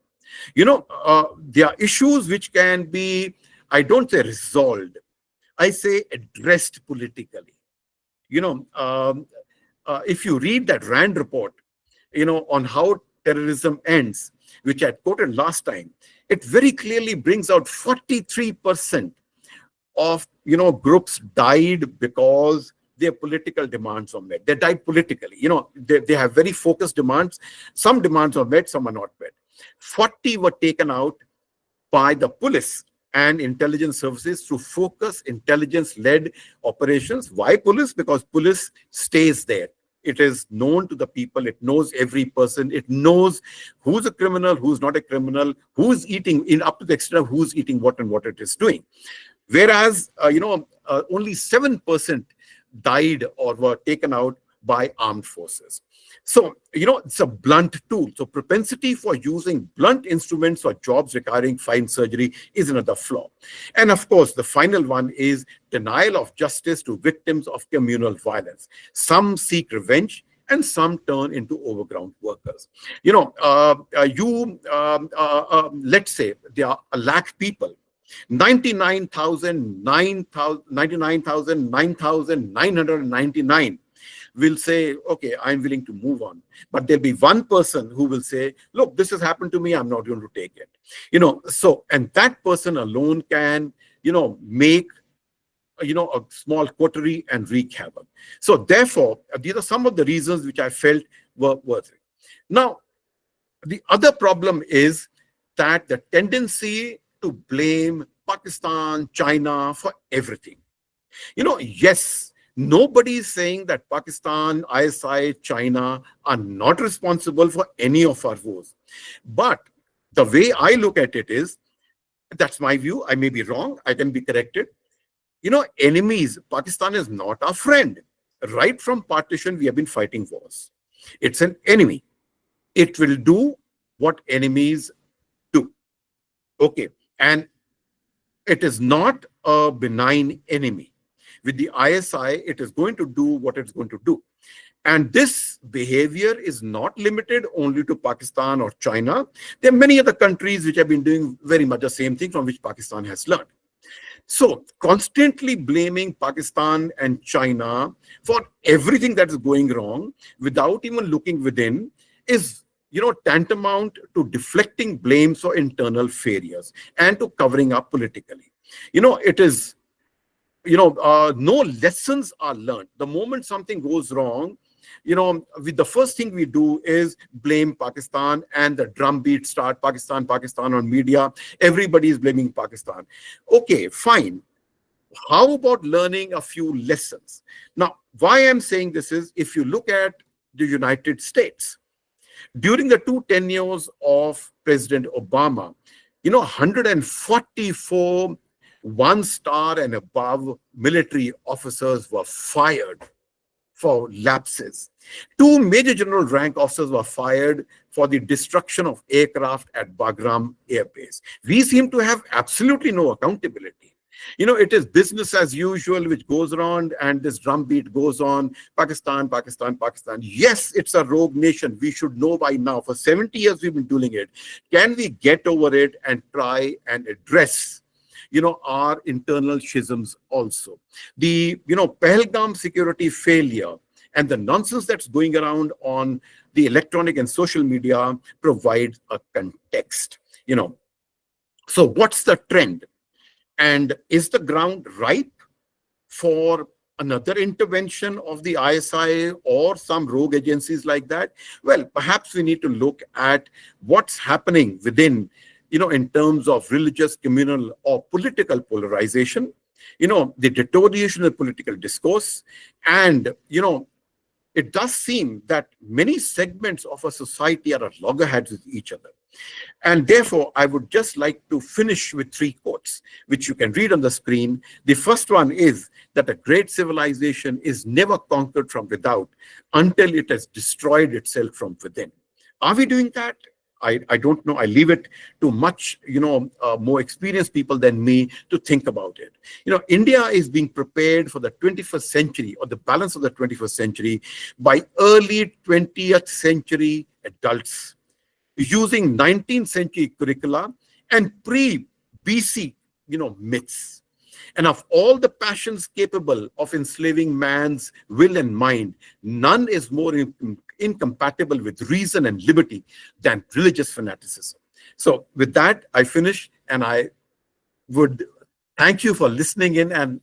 There are issues which can be, I don't say resolved, I say addressed politically. If you read that RAND report, on how terrorism ends, which I quoted last time, it very clearly brings out 43% of, groups died because their political demands are met. They died politically. They have very focused demands. Some demands are met, some are not met. 40 were taken out by the police and intelligence services through focused, intelligence-led operations. Why police? Because police stays there. It is known to the people. It knows every person. It knows who's a criminal, who's not a criminal, who's eating, up to the extent of who's eating what and what it is doing. Whereas, only 7% died or were taken out by armed forces. So, it's a blunt tool. So propensity for using blunt instruments for jobs requiring fine surgery is another flaw. And of course, the final one is denial of justice to victims of communal violence. Some seek revenge and some turn into overground workers. Let's say there are 1 lakh people. 99,999 will say, okay, I'm willing to move on. But there'll be one person who will say, look, this has happened to me, I'm not going to take it. And that person alone can, make, a small coterie and wreak havoc. So therefore, these are some of the reasons which I felt were worth it. Now, the other problem is that the tendency to blame Pakistan, China for everything. Yes, nobody is saying that Pakistan, ISI, China are not responsible for any of our wars. But the way I look at it is, that's my view. I may be wrong. I can be corrected. Enemies, Pakistan is not our friend. Right from partition, we have been fighting wars. It's an enemy. It will do what enemies do. Okay. And it is not a benign enemy. With the ISI, it is going to do what it's going to do. And this behavior is not limited only to Pakistan or China. There are many other countries which have been doing very much the same thing from which Pakistan has learned. So constantly blaming Pakistan and China for everything that is going wrong without even looking within is, tantamount to deflecting blames for internal failures and to covering up politically. It is, no lessons are learned. The moment something goes wrong, the first thing we do is blame Pakistan, and the drumbeat start Pakistan on media. Everybody is blaming Pakistan. Okay, fine. How about learning a few lessons? Now, why I'm saying this is, if you look at the United States, during the 2 tenures of President Obama, 144 1-star and above military officers were fired for lapses. 2 major general rank officers were fired for the destruction of aircraft at Bagram Air Base. We seem to have absolutely no accountability. It is business as usual which goes around, and this drumbeat goes on. Pakistan. Yes, it's a rogue nation. We should know by now. For 70 years we've been doing it. Can we get over it and try and address our internal schisms also? The, Pahalgam security failure and the nonsense that's going around on the electronic and social media provides a context, So what's the trend? And is the ground ripe for another intervention of the ISI or some rogue agencies like that? Well, perhaps we need to look at what's happening within, in terms of religious, communal, or political polarization, the deterioration of political discourse. And, it does seem that many segments of a society are at loggerheads with each other. And therefore, I would just like to finish with 3 quotes, which you can read on the screen. The first one is that a great civilization is never conquered from without until it has destroyed itself from within. Are we doing that? I don't know. I leave it to much, more experienced people than me to think about it. India is being prepared for the 21st century, or the balance of the 21st century, by early 20th century adults using 19th century curricula and pre-BC, myths. And of all the passions capable of enslaving man's will and mind, none is more incompatible with reason and liberty than religious fanaticism. So with that, I finish, and I would thank you for listening in and,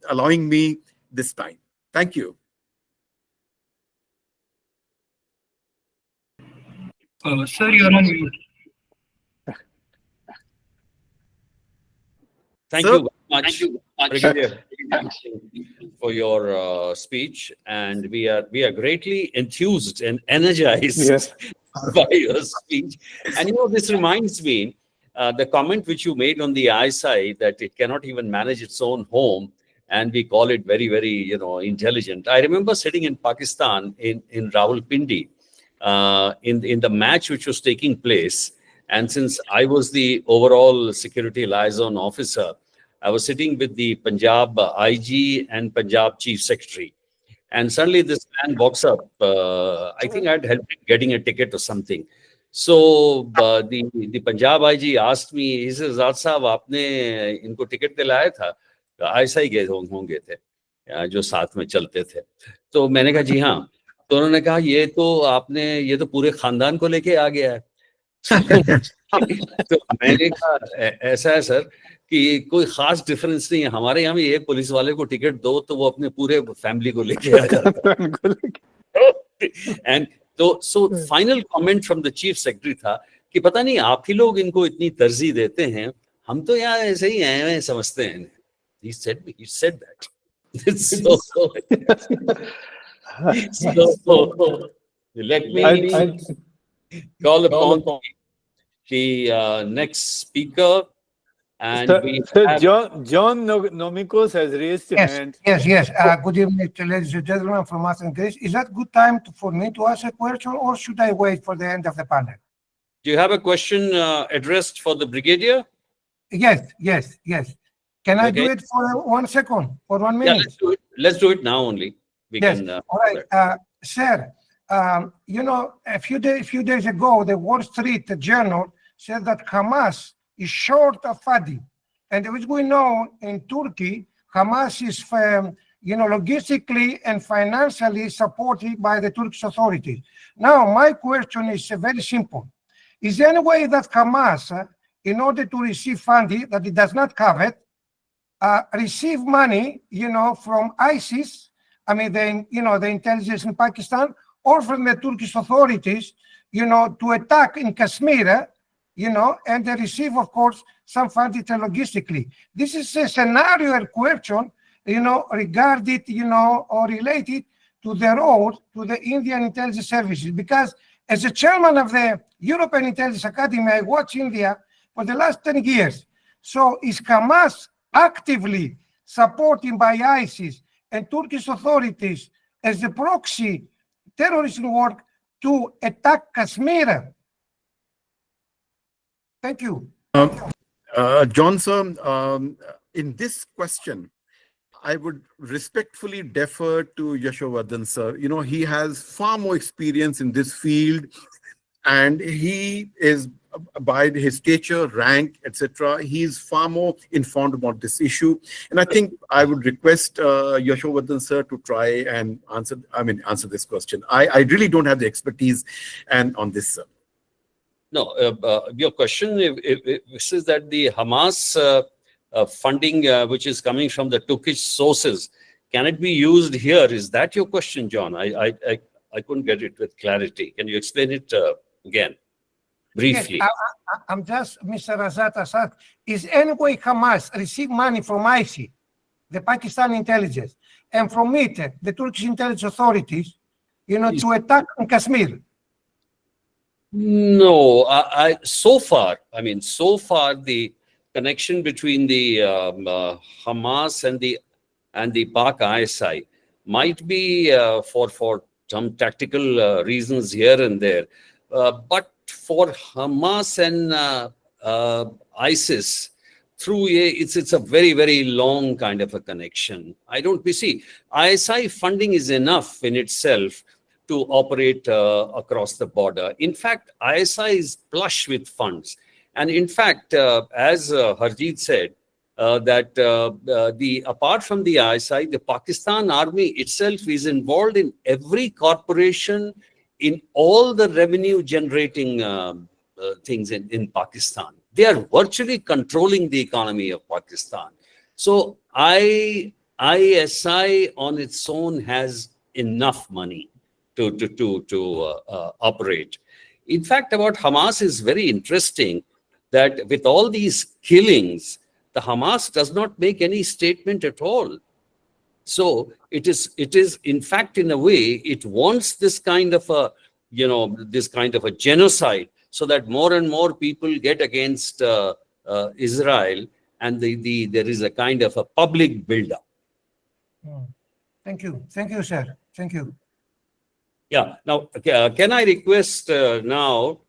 allowing me this time. Thank you. Sir, you're on mute. Thank you very much, for your speech, and we are greatly enthused and energized by your speech. And this reminds me, the comment which you made on the ISI, that it cannot even manage its own home, and we call it very, very intelligent. I remember sitting in Pakistan in Rawalpindi in the match which was taking place. And since I was the overall security liaison officer, I was sitting with the Punjab IG and Punjab Chief Secretary. And suddenly this man walks up. I think I had helped him getting a ticket or something. So the Punjab IG asked me, he says, Azad sahab, aapne inko ticket dilaya tha? ऐसा ही गए होंगे थे जो साथ में चलते थे. तो मैंने कहा जी हाँ. तो उन्होंने कहा ये तो पूरे खानदान को लेके आ गया है. तो मैंने कहा ऐसा है सर कि कोई खास डिफरेंस नहीं है. हमारे यहाँ भी एक पुलिस वाले को टिकट दो तो वो अपने पूरे फैमिली को लेके आ जाता है. एंड तो so final comment from the chief secretary था कि पता नहीं आप ही लोग इनको इतनी तरजीह देते हैं, हम तो यहाँ ऐसे ही हैं समझते हैं. He said that. So let me call upon the next speaker, and we Sir, have John Nomikos has raised a hand. Yes. Good evening, ladies and gentlemen from us in Greece. Is that good time for me to ask a question, or should I wait for the end of the panel? Do you have a question addressed for the brigadier? Yes. Can I do Okay. it for 1 second, for 1 Yeah, minute? let's do it now only. We Yes. can. All right, sir. You know, a few days ago, the Wall Street Journal said that Hamas is short of funding, and as we know, in Turkey, Hamas is, logistically and financially supported by the Turkish authorities. Now, my question is very simple: is there any way that Hamas, in order to receive funding that it does not cover, receive money, from ISIS? I mean, the intelligence in Pakistan, or from the Turkish authorities, to attack in Kashmir, and they receive, of course, some funding logistically. This is a scenario and question, regarded, or related to the role to the Indian intelligence services. Because as a chairman of the European Intelligence Academy, I watch India for the last 10 years. So is Hamas actively supported by ISIS and Turkish authorities as a proxy terrorism work to attack Kashmir? Thank you. Johnson, in this question, I would respectfully defer to Yashovardhan, sir. He has far more experience in this field, and he is, by his stature, rank, etc., he is far more informed about this issue. And I think I would request Yashovardhan, sir, to try and answer this question. I really don't have the expertise on this, sir. No, your question is that the Hamas funding, which is coming from the Turkish sources, can it be used here? Is that your question, John? I couldn't get it with clarity. Can you explain it again, briefly? Yes, I'm just, Mr. Azad, is any way Hamas receive money from ISIS, the Pakistani intelligence, and from it, the Turkish intelligence authorities, to attack in Kashmir? No, so far the connection between the Hamas and the Pak ISI might be for some tactical reasons here and there, but for Hamas and ISIS, it's a very, very long kind of a connection. We see ISI funding is enough in itself to operate across the border. In fact, ISI is plush with funds. And in fact, as Harjit said, that apart from the ISI, the Pakistan army itself is involved in every corporation, in all the revenue generating things in Pakistan. They are virtually controlling the economy of Pakistan. So ISI on its own has enough money to operate. In fact, about Hamas is very interesting that with all these killings, the Hamas does not make any statement at all. So it is in fact, in a way, it wants this kind of a genocide, so that more and more people get against Israel, and there is a kind of a public buildup. Thank you, sir. Thank you. Yeah. Now, can I request now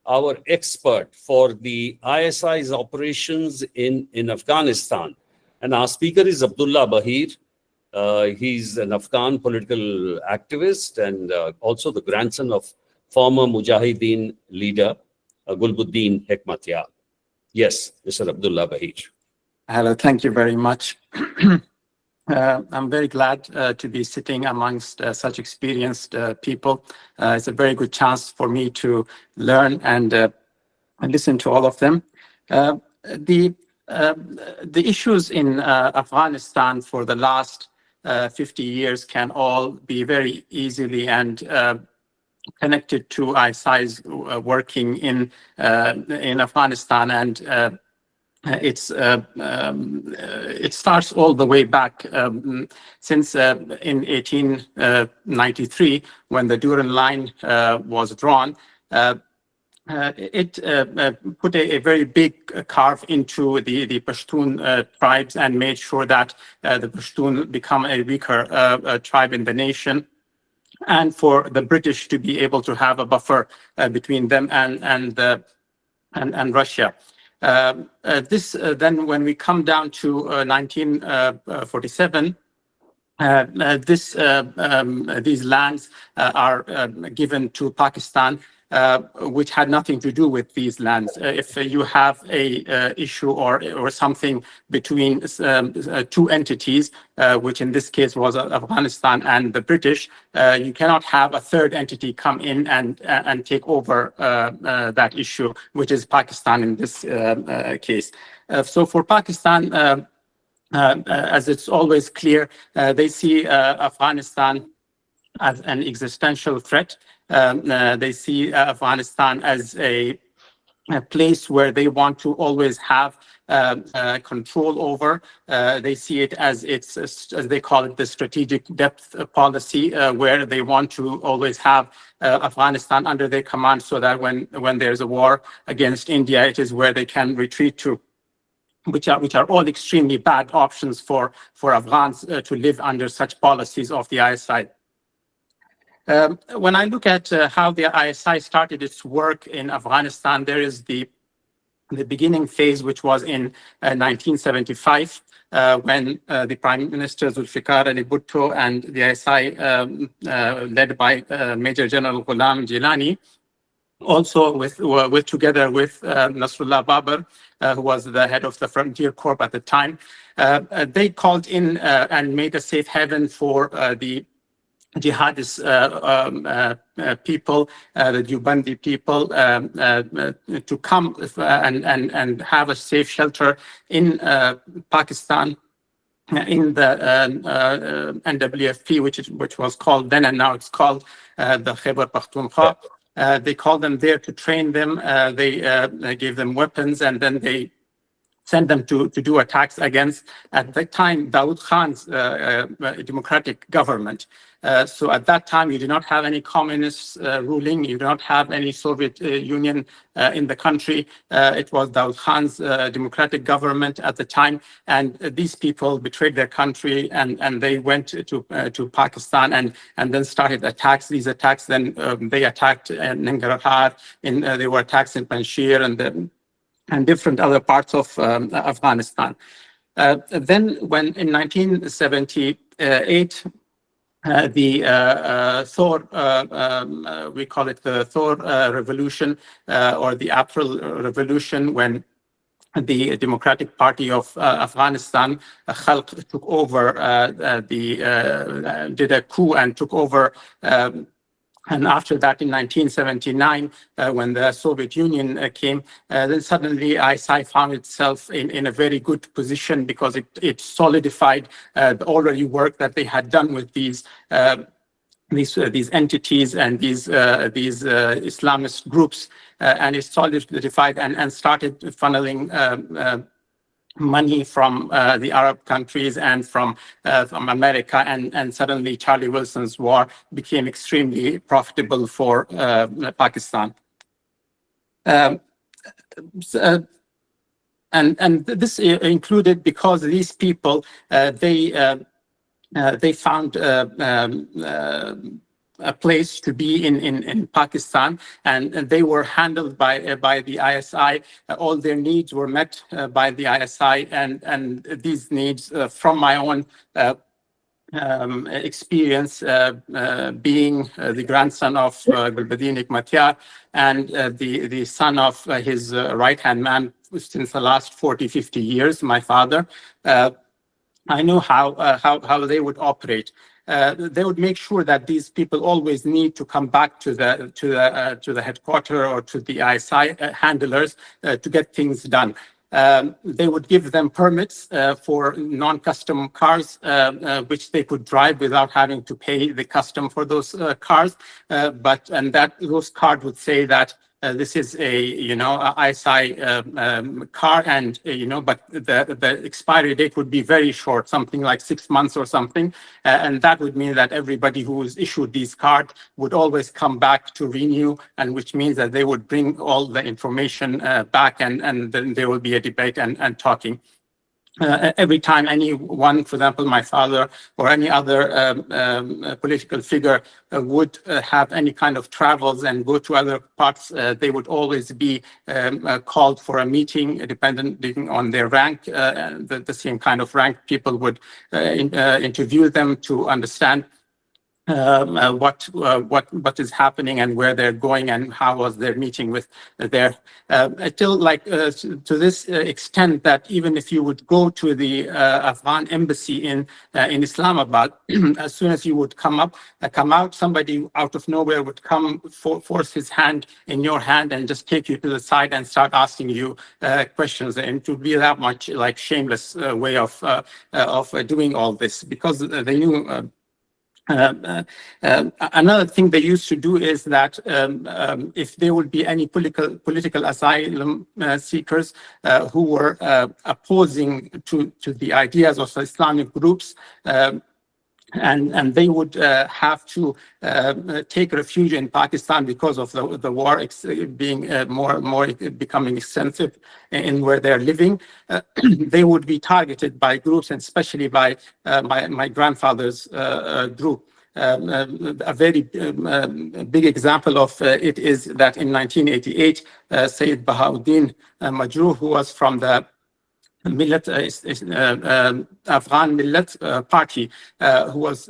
our expert for the ISI's operations in Afghanistan? And our speaker is Abdullah Baheer. He's an Afghan political activist and also the grandson of former Mujahideen leader Gulbuddin Hekmatyar. Yes, Mr. Abdullah Baheer. Hello, thank you very much. I'm very glad to be sitting amongst such experienced people. It's a very good chance for me to learn and listen to all of them. The issues in Afghanistan for the last 50 years can all be very easily and connected to ISI's working in Afghanistan and it starts all the way back since in 1893, when the Durand Line was drawn. It put a very big carve into the Pashtun tribes and made sure that the Pashtun become a weaker tribe in the nation, and for the British to be able to have a buffer between them and Russia. Then when we come down to 1947, these lands are given to Pakistan, which had nothing to do with these lands. If you have a issue or something between two entities, which in this case was Afghanistan and the British, you cannot have a third entity come in and take over that issue, which is Pakistan in this case. So for Pakistan, as it's always clear, they see Afghanistan as an existential threat. They see Afghanistan as a place where they want to always have control over. They see it as as they call it, the strategic depth policy, where they want to always have Afghanistan under their command, so that when there's a war against India, it is where they can retreat to, which are all extremely bad options for Afghans to live under such policies of the ISI. When I look at how the ISI started its work in Afghanistan, there is the beginning phase, which was in 1975, when the Prime Minister Zulfikar Ali Bhutto and the ISI, led by Major General Ghulam Jilani, also together with Nasrullah Babar, who was the head of the Frontier Corps at the time, they called in and made a safe haven for the jihadist people, the Gulbuddin people, to come and have a safe shelter in Pakistan, in the NWFP, which was called then, and now it's called the Khyber Pakhtunkhwa. They called them there to train them. They gave them weapons, and then they sent them to do attacks against, at that time, Dawood Khan's democratic government. So at that time, you did not have any communist ruling. You did not have any Soviet Union in the country. It was Dawood Khan's democratic government at the time. And these people betrayed their country, and they went to Pakistan and then started attacks. These attacks, then they attacked Nangarhar, they were attacks in Panjshir and different other parts of Afghanistan. Then when in 1978, the Thor, we call it the Thor Revolution, or the April Revolution, when the Democratic Party of Afghanistan, Khalq, took over, did a coup and took over. And after that, in 1979, when the Soviet Union came, then suddenly ISI found itself in a very good position, because it solidified the already work that they had done with these entities and these Islamist groups, and it solidified and started funneling money from the Arab countries and from America, and suddenly Charlie Wilson's war became extremely profitable for Pakistan. And this included because these people they found a place to be in Pakistan, and they were handled by the ISI. All their needs were met by the ISI, and these needs, from my own experience, being the grandson of Gulbuddin Hekmatyar and the son of his right-hand man since the last 40-50 years, my father, I know how they would operate. They would make sure that these people always need to come back to the headquarters or to the ISI handlers to get things done. They would give them permits for non-custom cars, which they could drive without having to pay the custom for those cars. Those cards would say that this is a, ISI car, and, but the expiry date would be very short, something like 6 months or something. And that would mean that everybody who is issued these cards would always come back to renew, and which means that they would bring all the information back, and then there will be a debate and talking. Every time anyone, for example, my father or any other political figure would have any kind of travels and go to other parts, they would always be called for a meeting, depending on their rank. The same kind of rank people would interview them to understand what is happening and where they're going and how was their meeting with their till to this extent that even if you would go to the Afghan embassy in Islamabad, as soon as you would come out, somebody out of nowhere would come force his hand in your hand and just take you to the side and start asking you questions, and to be that much like shameless way of doing all this, because they knew. Another thing they used to do is that if there would be any political asylum seekers who were opposing to the ideas of Islamic groups, and they would have to take refuge in Pakistan because of the war being more becoming extensive in where they're living. They would be targeted by groups, and especially by my grandfather's group. A very big example of it is that in 1988, Sayyid Bahauddin Majruh, who was from the Millet Afghan Millet Party, who was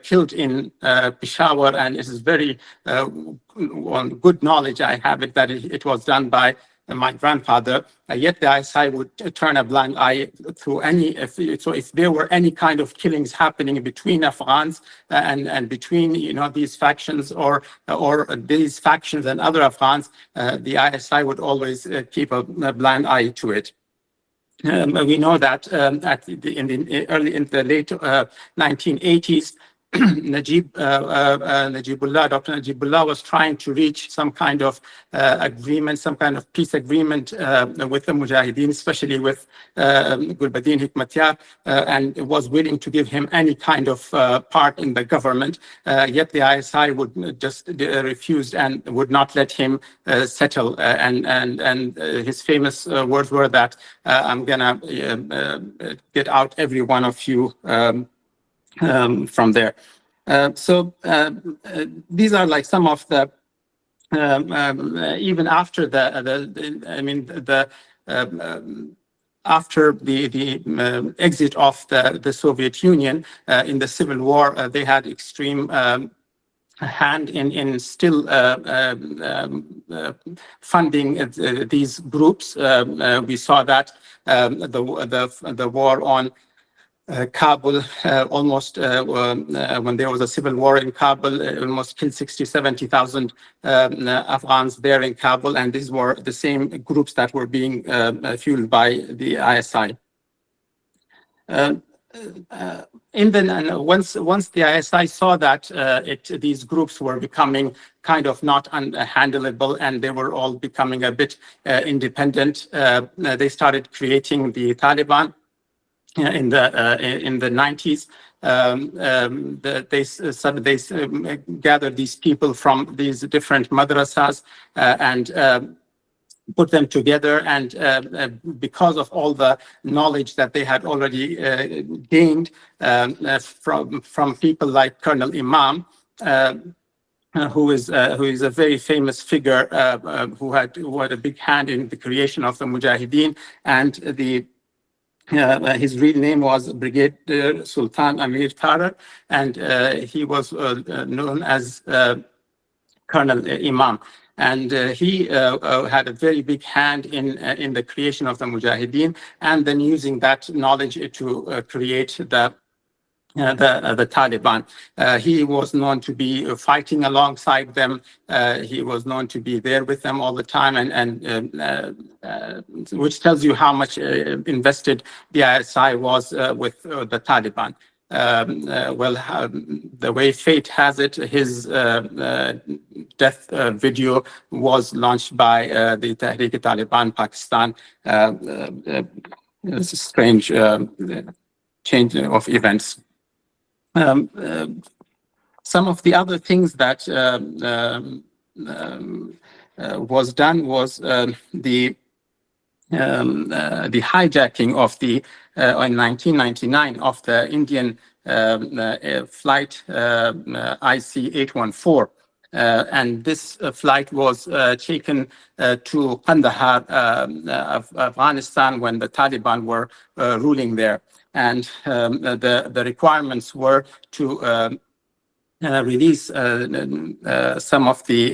killed in Peshawar, and it is very on good knowledge I have it that it was done by my grandfather. Yet the ISI would turn a blind eye through if there were any kind of killings happening between Afghans and between these factions or these factions and other Afghans, the ISI would always keep a blind eye to it. We know that in the late 1980s, Najibullah, Dr. Najibullah was trying to reach some kind of agreement, some kind of peace agreement with the Mujahideen, especially with Gulbuddin Hekmatyar, and was willing to give him any kind of part in the government. Yet the ISI would just refuse and would not let him settle. And his famous words were that I'm gonna get out every one of you from there. So these are like some of the even after after the exit of the Soviet Union in the Civil War, they had extreme hand in still funding these groups. We saw that the war on Kabul, almost when there was a civil war in Kabul, almost killed 70,000 Afghans there in Kabul, and these were the same groups that were being fueled by the ISI. Once the ISI saw that these groups were becoming kind of not handleable and they were all becoming a bit independent, they started creating the Taliban. In the 90s, they gathered these people from these different madrasas and put them together, and because of all the knowledge that they had already gained from people like Colonel Imam, who is a very famous figure who had a big hand in the creation of the Mujahideen, and his real name was Brigadier Sultan Amir Tarar, and he was known as Colonel Imam. And he had a very big hand in the creation of the Mujahideen, and then using that knowledge to create the Taliban. He was known to be fighting alongside them. He was known to be there with them all the time, and which tells you how much invested the ISI was with the Taliban. the way fate has it, his death video was launched by the Tehreek-e-Taliban Pakistan. It's a strange change of events. Some of the other things that was done was the hijacking of the in 1999 of the Indian flight IC-814. And this flight was taken to Kandahar, Afghanistan, when the Taliban were ruling there. And the requirements were to release some of the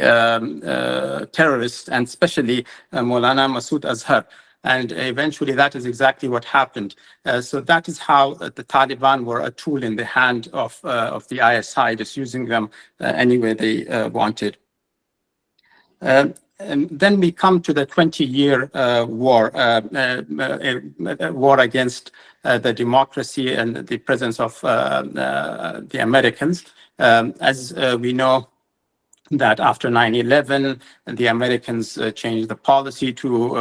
terrorists, and especially Maulana Masood Azhar. And eventually that is exactly what happened. So that is how the Taliban were a tool in the hand of the ISI, just using them any way they wanted. And then we come to the 20-year war, war against the democracy and the presence of the Americans. As we know, that after 9/11, the Americans changed the policy to,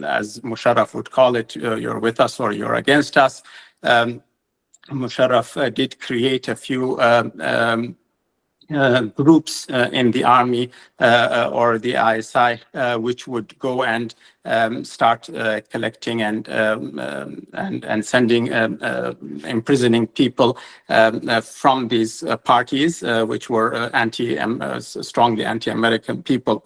as Musharraf would call it, you're with us or you're against us. Musharraf did create a few groups in the army or the ISI, which would go and start collecting and sending, imprisoning people from these parties, which were strongly anti-American people.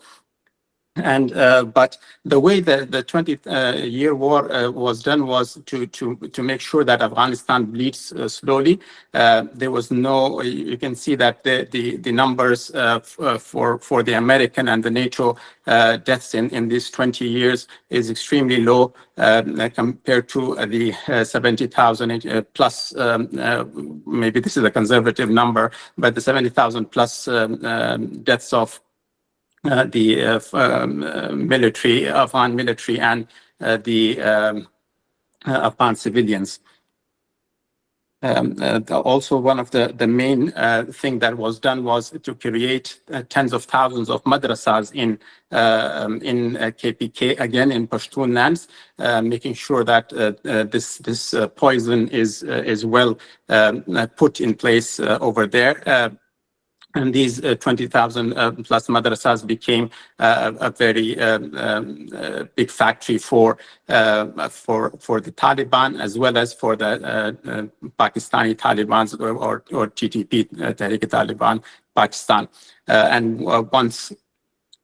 And but the way the 20-year war was done was to make sure that Afghanistan bleeds slowly. There was no, you can see that the numbers for the American and the NATO deaths in these 20 years is extremely low compared to the 70,000 plus. Maybe this is a conservative number, but the 70,000 plus deaths of the military, Afghan military, and the Afghan civilians. Also, one of the main thing that was done was to create tens of thousands of madrasas in KPK, again in Pashtun lands, making sure that this poison is well put in place over there. And these 20,000 plus madrasas became a very big factory for the Taliban, as well as for the Pakistani Talibans or TTP, Tehreek-e-Taliban Pakistan. And once,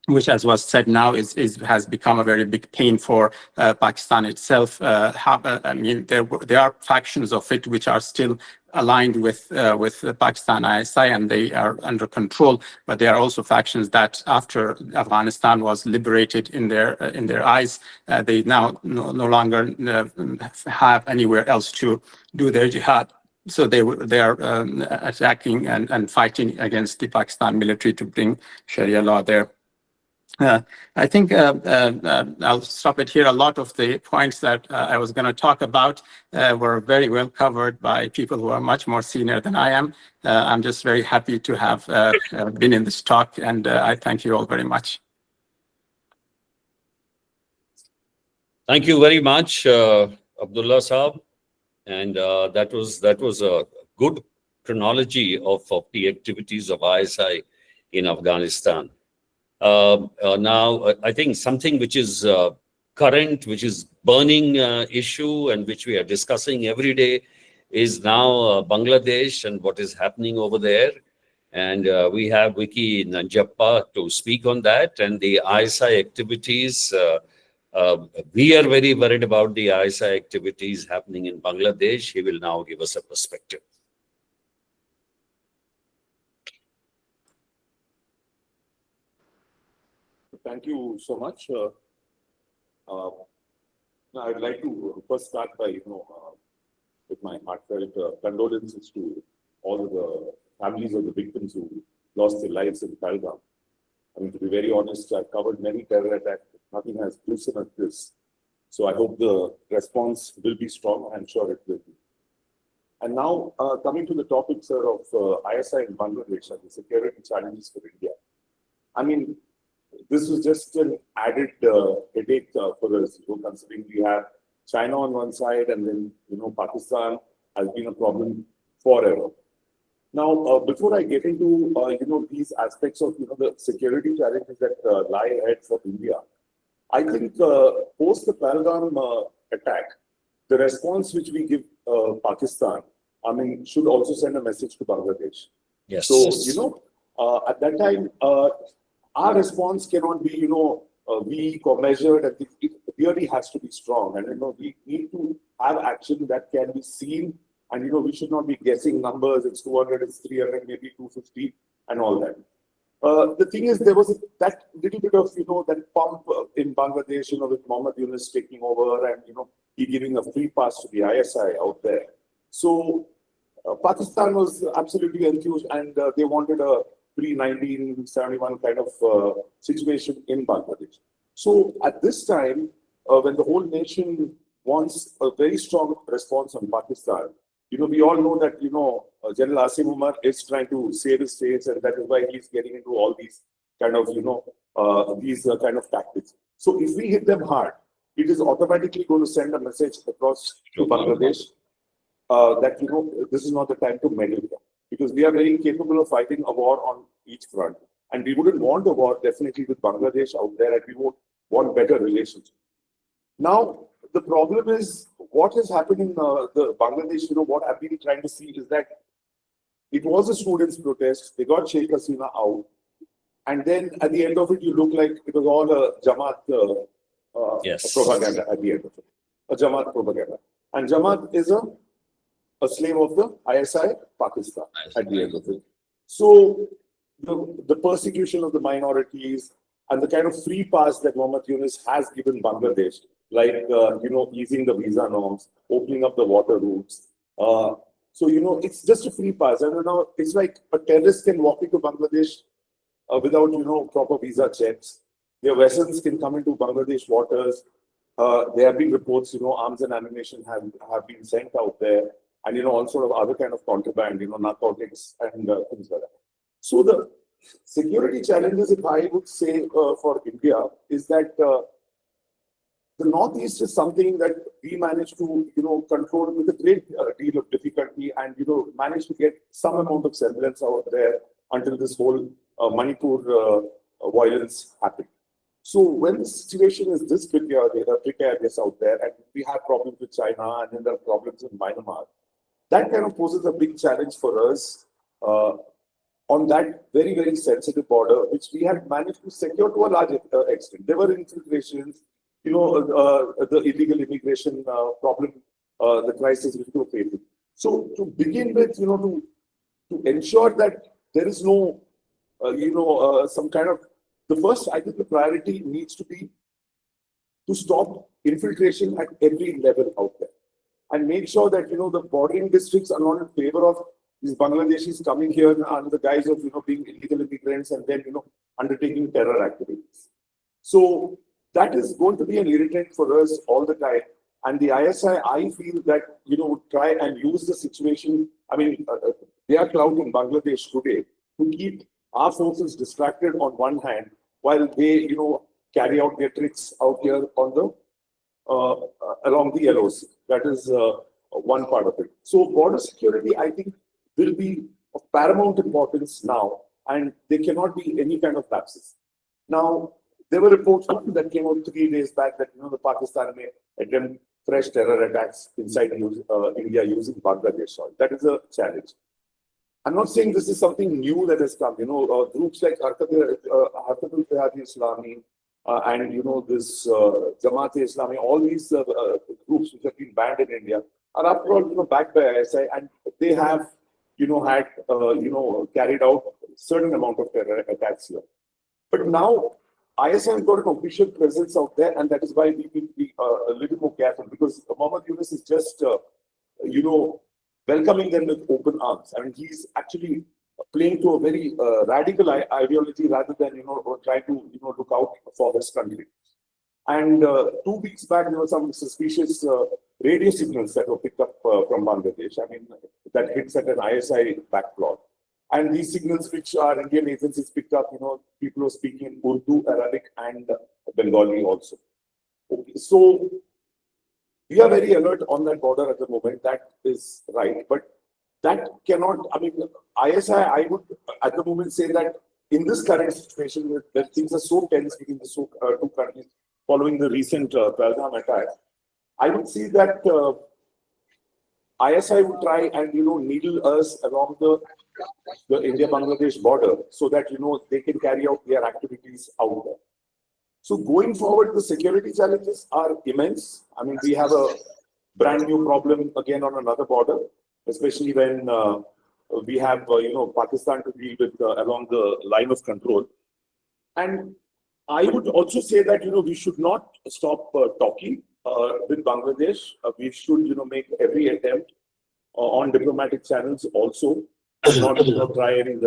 which, as was said now, has become a very big pain for Pakistan itself. I mean, there are factions of it which are still aligned with the Pakistan ISI, and they are under control. But there are also factions that, after Afghanistan was liberated in their eyes, they now no longer have anywhere else to do their jihad. So they are attacking and fighting against the Pakistan military to bring Sharia law there. I think I'll stop it here. A lot of the points that I was going to talk about were very well covered by people who are much more senior than I am. I'm just very happy to have been in this talk, and I thank you all very much. Thank you very much, Abdullah Saab. And that was a good chronology of the activities of ISI in Afghanistan. Now, I think something which is current, which is burning issue, and which we are discussing every day, is now Bangladesh and what is happening over there. And we have Vicky Nanjappa to speak on that, and the ISI activities. We are very worried about the ISI activities happening in Bangladesh. He will now give us a perspective. Thank you so much. I'd like to first start by, with my heartfelt condolences to all of the families of the victims who lost their lives in Pahalgam. I mean, to be very honest, I've covered many terror attacks. Nothing has gruesome as this. So I hope the response will be strong. I'm sure it will be. And now coming to the topic, sir, of ISI in Bangladesh and the security challenges for India. I mean, this was just an added headache for us, considering we have China on one side and then, Pakistan has been a problem forever. Now, before I get into, these aspects of, the security challenges that lie ahead for India, I think post the Pahalgam attack, the response which we give Pakistan, I mean, should also send a message to Bangladesh. Yes. So, at that time, our response cannot be, weak or measured. I think it really has to be strong. And, we need to have action that can be seen. And, we should not be guessing numbers. It's 200, it's 300, maybe 250 and all that. The thing is, there was that little bit of, that pump in Bangladesh, with Mohammed Yunus taking over and, he giving a free pass to the ISI out there. So Pakistan was absolutely enthused and they wanted a pre-1971 kind of situation in Bangladesh. So at this time, when the whole nation wants a very strong response on Pakistan, we all know that, General Asim Umar is trying to save his face, and that is why he's getting into all these kind of, these kind of tactics. So if we hit them hard, it is automatically going to send a message across to Bangladesh that, this is not the time to meddle, because we are very capable of fighting a war on each front. And we wouldn't want a war definitely with Bangladesh out there, and we would want better relations. Now, the problem is what has happened in the Bangladesh, what I've been trying to see is that it was a students' protest. They got Sheikh Hasina out. And then at the end of it, you look like it was all a Jamaat propaganda at the end of it. A Jamaat propaganda. And Jamaat is a slave of the ISI Pakistan at the end of it. So the persecution of the minorities and the kind of free pass that Mohammed Yunus has given Bangladesh, like, easing the visa norms, opening up the water routes. So, it's just a free pass. I don't know, it's like a terrorist can walk into Bangladesh without, proper visa checks. Their vessels can come into Bangladesh waters. There have been reports, arms and ammunition have been sent out there. And, all sort of other kind of contraband, narcotics and things like that. So the security challenges, if I would say for India, is that the Northeast is something that we managed to, control with a great deal of difficulty and, managed to get some amount of semblance out there until this whole Manipur violence happened. So when the situation is this precarious out there, and we have problems with China and then there are problems in Myanmar, that kind of poses a big challenge for us on that very, very sensitive border, which we had managed to secure to a large extent. There were infiltrations, the illegal immigration problem, the crisis which we were facing. So to begin with, to ensure that there is no, some kind of, the first, I think the priority needs to be to stop infiltration at every level out there and make sure that, the bordering districts are not in favor of these Bangladeshis coming here under the guise of, being illegal immigrants and then, undertaking terror activities. So that is going to be an irritant for us all the time. And the ISI, I feel that, would try and use the situation. I mean, they are clout in Bangladesh today to keep our forces distracted on one hand while they, carry out their tricks out here on the, along the LOC. That is one part of it. So border security, I think, will be of paramount importance now, and there cannot be any kind of lapses. Now, there were reports that came out 3 days back that, the Pakistan may attempt fresh terror attacks inside India using Bangladesh soil. That is a challenge. I'm not saying this is something new that has come. Groups like Harjit and, this Jamaat-e-Islami, all these groups which have been banned in India are after all, backed by ISI, and they have, had, carried out a certain amount of terror attacks here. But now, ISI has got an official presence out there, and that is why we need to be a little more careful, because Mohammed Yunus is just, welcoming them with open arms. I mean, he's actually playing to a very radical ideology rather than, trying to, look out for his country. And 2 weeks back, some suspicious radio signals that were picked up from Bangladesh. I mean, that hits at an ISI backplot. And these signals, which our Indian agencies picked up, people were speaking in Urdu, Arabic, and Bengali also. Okay. So we are very alert on that border at the moment. That is right. But that cannot, I mean, ISI, I would at the moment say that in this current situation, that things are so tense between the two countries following the recent Pahalgam attack, I would see that ISI would try and, needle us along the India-Bangladesh border so that, they can carry out their activities out there. So going forward, the security challenges are immense. I mean, we have a brand new problem again on another border, especially when we have, Pakistan to deal with along the line of control. And I would also say that, we should not stop talking with Bangladesh. We should, make every attempt on diplomatic channels also, not to try and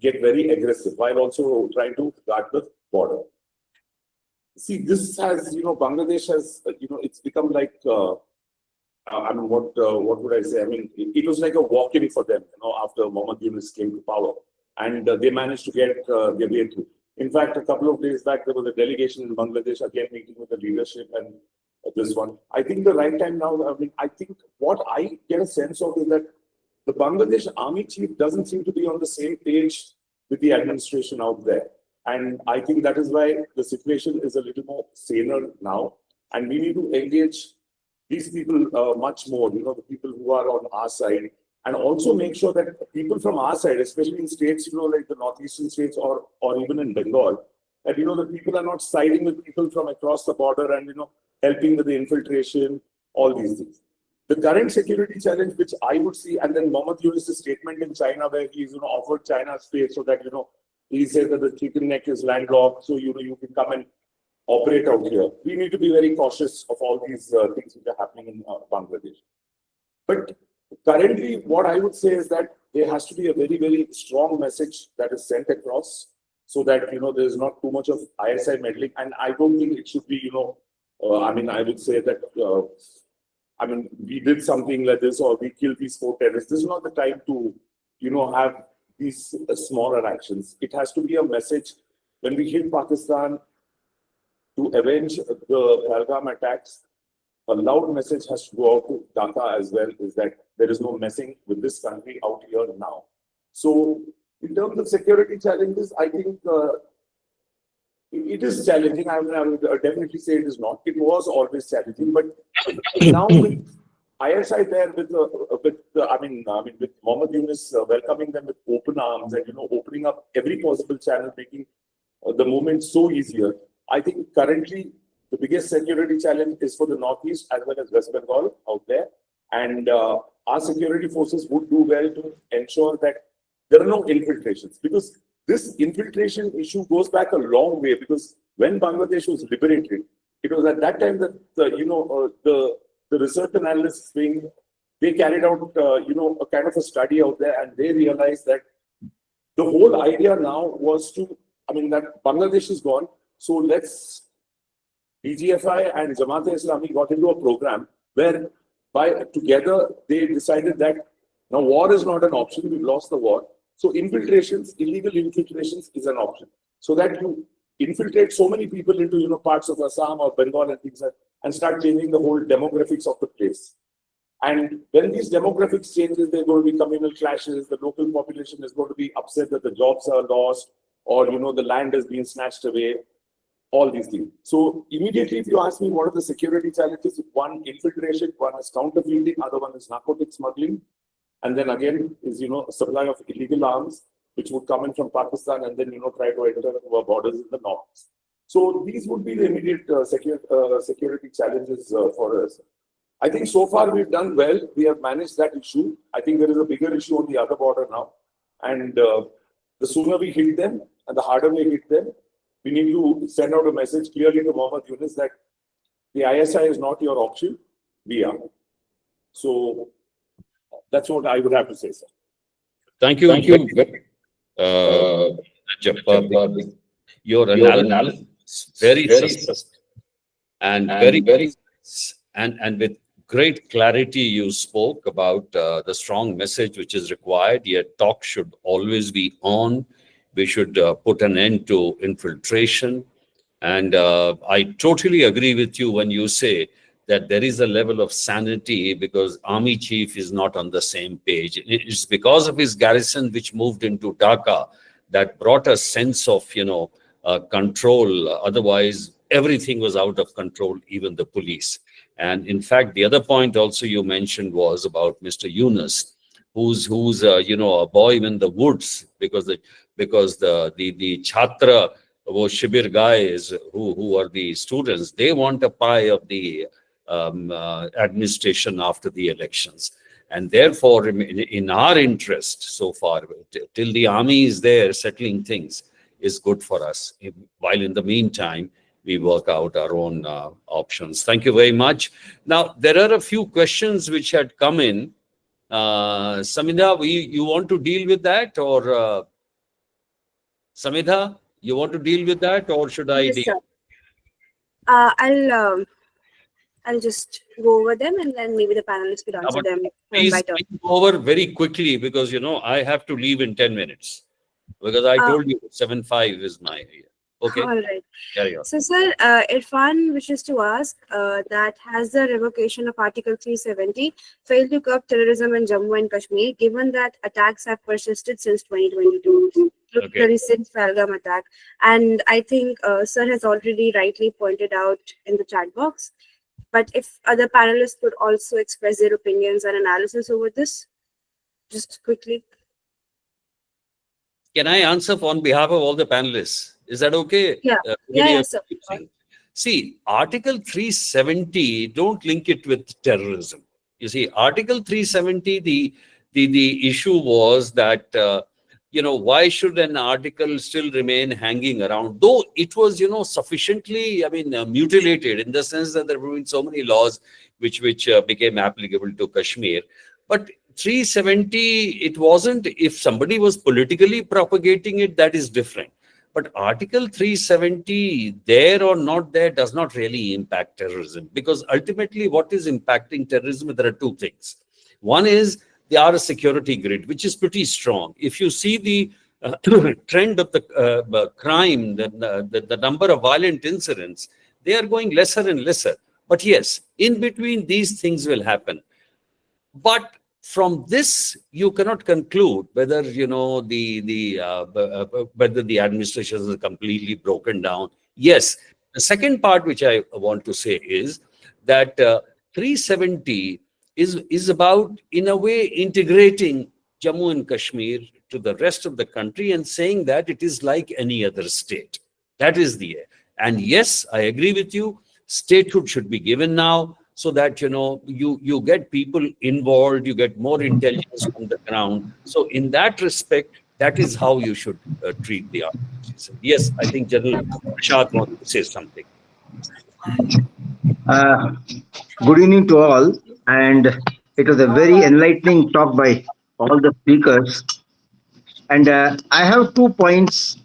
get very aggressive while also trying to guard the border. See, this has, Bangladesh has, it's become like, I mean, what would I say? I mean, it was like a walk-in for them, after Mohammad Yunus came to power, and they managed to get their way through. In fact, a couple of days back, there was a delegation in Bangladesh again meeting with the leadership and this one. I think the right time now, I mean, I think what I get a sense of is that the Bangladesh army chief doesn't seem to be on the same page with the administration out there. And I think that is why the situation is a little more saner now. And we need to engage these people much more, the people who are on our side, and also make sure that people from our side, especially in states, like the northeastern states or even in Bengal, that, the people are not siding with people from across the border and, helping with the infiltration, all these things. The current security challenge, which I would see, and then Mohammad Yunus' statement in China where he's, offered China space so that, he says that the chicken neck is landlocked, so, you can come and operate out here. We need to be very cautious of all these things which are happening in Bangladesh. But currently, what I would say is that there has to be a very, very strong message that is sent across so that, there is not too much of ISI meddling. And I don't think it should be, I mean, I would say that, I mean, we did something like this or we killed these 4 terrorists. This is not the time to, have these smaller actions. It has to be a message when we hit Pakistan to avenge the Pahalgam attacks. A loud message has to go out to Dhaka as well, is that there is no messing with this country out here now. So in terms of security challenges, I think it is challenging. I would definitely say it is not. It was always challenging, but now with ISI there with Mohammad Yunus welcoming them with open arms and opening up every possible channel, making the movement so easier. I think currently the biggest security challenge is for the Northeast as well as West Bengal out there, and our security forces would do well to ensure that there are no infiltrations, because this infiltration issue goes back a long way. Because when Bangladesh was liberated, it was at that time that the research analysts wing, they carried out a kind of a study out there, and they realized that the whole idea now was to, that Bangladesh is gone, so let's BGFI and Jamaat-e-Islami got into a program where together they decided that now war is not an option, we've lost the war. So infiltrations, illegal infiltrations is an option. So that you infiltrate so many people into parts of Assam or Bengal and things like that, and start changing the whole demographics of the place. And when these demographics changes, there are going to be communal clashes, the local population is going to be upset that the jobs are lost, or the land has been snatched away, all these things. So immediately, if you ask me what are the security challenges, one, infiltration, one is counterfeiting, other one is narcotic smuggling, and then again is supply of illegal arms, which would come in from Pakistan and then try to enter our borders in the north. So these would be the immediate security challenges for us. I think so far we've done well. We have managed that issue. I think there is a bigger issue on the other border now, and the sooner we hit them and the harder we hit them, we need to send out a message clearly to Mohammad Yunus that the ISI is not your option, we are. So that's what I would have to say, sir. Thank you. Nanjappa. Your analysis very suspect and very and with great clarity you spoke about the strong message which is required. Yet talk should always be on. We should put an end to infiltration. And I totally agree with you when you say that there is a level of sanity because army chief is not on the same page. It's because of his garrison which moved into Dhaka that brought a sense of, control. Otherwise, everything was out of control, even the police. And in fact, the other point also you mentioned was about Mr. Yunus, who's a boy in the woods because the chhatra, wo shibir guys who are the students, they want a pie of the administration after the elections. And therefore, in our interest so far, till the army is there settling things, is good for us. While in the meantime, we work out our own options. Thank you very much. Now, there are a few questions which had come in. Samidha, you want to deal with that, or Samidha, you want to deal with that, or should I Yes, deal? sir. I'll just go over them and then maybe the panelists could answer But them. please by turn. go over very quickly because I have to leave in 10 minutes because I told you 7:05 is my okay. All right. Carry on. So, sir, Irfan wishes to ask that has the revocation of Article 370 failed to curb terrorism in Jammu and Kashmir, given that attacks have persisted since 2022? Look, Okay. the recent Pahalgam attack. And I think sir has already rightly pointed out in the chat box. But if other panelists could also express their opinions and analysis over this, just quickly. Can I answer on behalf of all the panelists? Is that okay? Yeah. Yeah, sir. See, Article 370, don't link it with terrorism. You see, Article 370, the issue was that, why should an article still remain hanging around? Though it was, sufficiently, mutilated in the sense that there were been so many laws which became applicable to Kashmir. But 370, it wasn't, if somebody was politically propagating it, that is different. But Article 370, there or not there, does not really impact terrorism. Because ultimately, what is impacting terrorism? There are two things. One is they are a security grid, which is pretty strong. If you see the trend of the crime, the number of violent incidents, they are going lesser and lesser. But yes, in between, these things will happen. But from this, you cannot conclude whether whether the administration is completely broken down. Yes, the second part which I want to say is that 370 is about, in a way, integrating Jammu and Kashmir to the rest of the country and saying that it is like any other state. That is the and yes, I agree with you. Statehood should be given now, so that you get people involved, you get more intelligence from the ground. So in that respect, that is how you should treat the organization. Yes, I think General Prashad wants to say something. Good evening to all, and it was a very enlightening talk by all the speakers. And I have 2 points,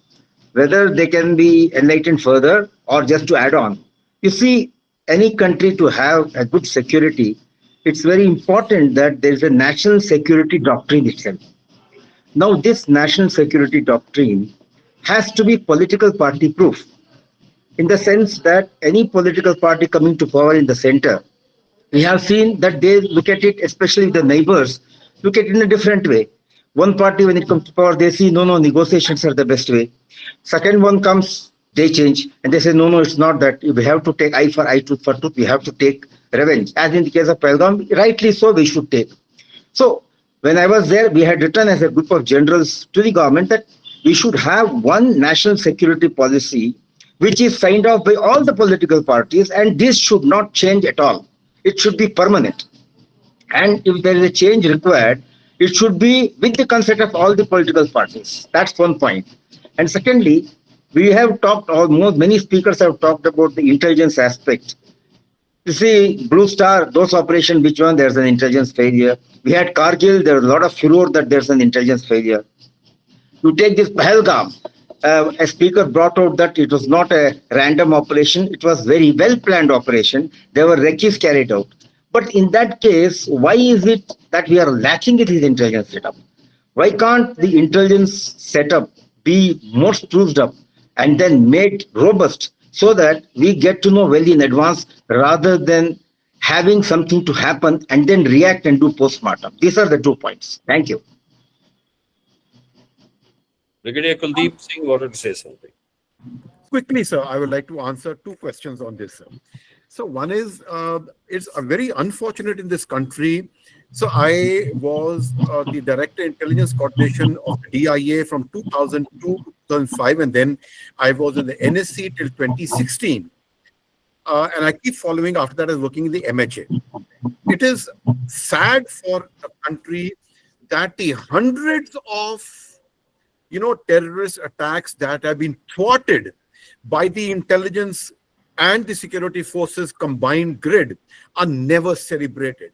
whether they can be enlightened further or just to add on. You see, any country to have a good security, it's very important that there is a national security doctrine itself. Now, this national security doctrine has to be political party proof, in the sense that any political party coming to power in the center, we have seen that they look at it, especially the neighbors, look at it in a different way. One party, when it comes to power, they see, no, negotiations are the best way. Second one comes, they change, and they say, no, it's not that. We have to take eye for eye, tooth for tooth. We have to take revenge. As in the case of Pahalgam, rightly so, we should take. So when I was there, we had written as a group of generals to the government that we should have one national security policy which is signed off by all the political parties, and this should not change at all. It should be permanent. And if there is a change required, it should be with the consent of all the political parties. That's one point. And secondly, we have talked, many speakers have talked about the intelligence aspect. You see, Blue Star, those operations, which one, there's an intelligence failure. We had Kargil, there was a lot of furor that there's an intelligence failure. You take this Pahalgam, a speaker brought out that it was not a random operation, it was very well planned operation. There were recces carried out. But in that case, why is it that we are lacking it in intelligence setup? Why can't the intelligence setup be more spruced up and then made robust so that we get to know well in advance rather than having something to happen and then react and do postmortem? These are the 2 points. Thank you. Brigadier Kuldip Singh wanted to say something. Quickly, sir, I would like to answer 2 questions on this, sir. So one is, it's a very unfortunate in this country. So I was the Director Intelligence Coordination of the DIA from 2002 to 2005, and then I was in the NSC till 2016. And I keep following after that as working in the MHA. It is sad for the country that the hundreds of, terrorist attacks that have been thwarted by the intelligence and the security forces combined grid are never celebrated.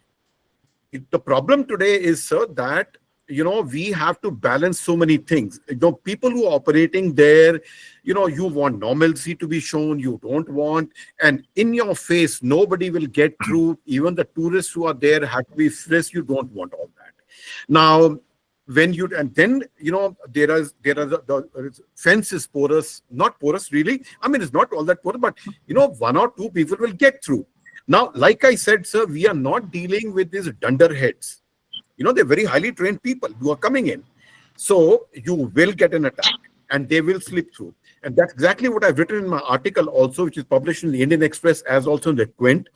The problem today is, sir, that, we have to balance so many things. People who are operating there, you want normalcy to be shown, you don't want, and in your face, nobody will get through. Even the tourists who are there have to be frisked. You don't want all that. Now, when you, and then, there are the fence is porous, not porous really. I mean, it's not all that porous, but, 1 or 2 people will get through. Now, like I said, sir, we are not dealing with these dunderheads. They're very highly trained people who are coming in. So you will get an attack and they will slip through. And that's exactly what I've written in my article also, which is published in the Indian Express as also in the Quint,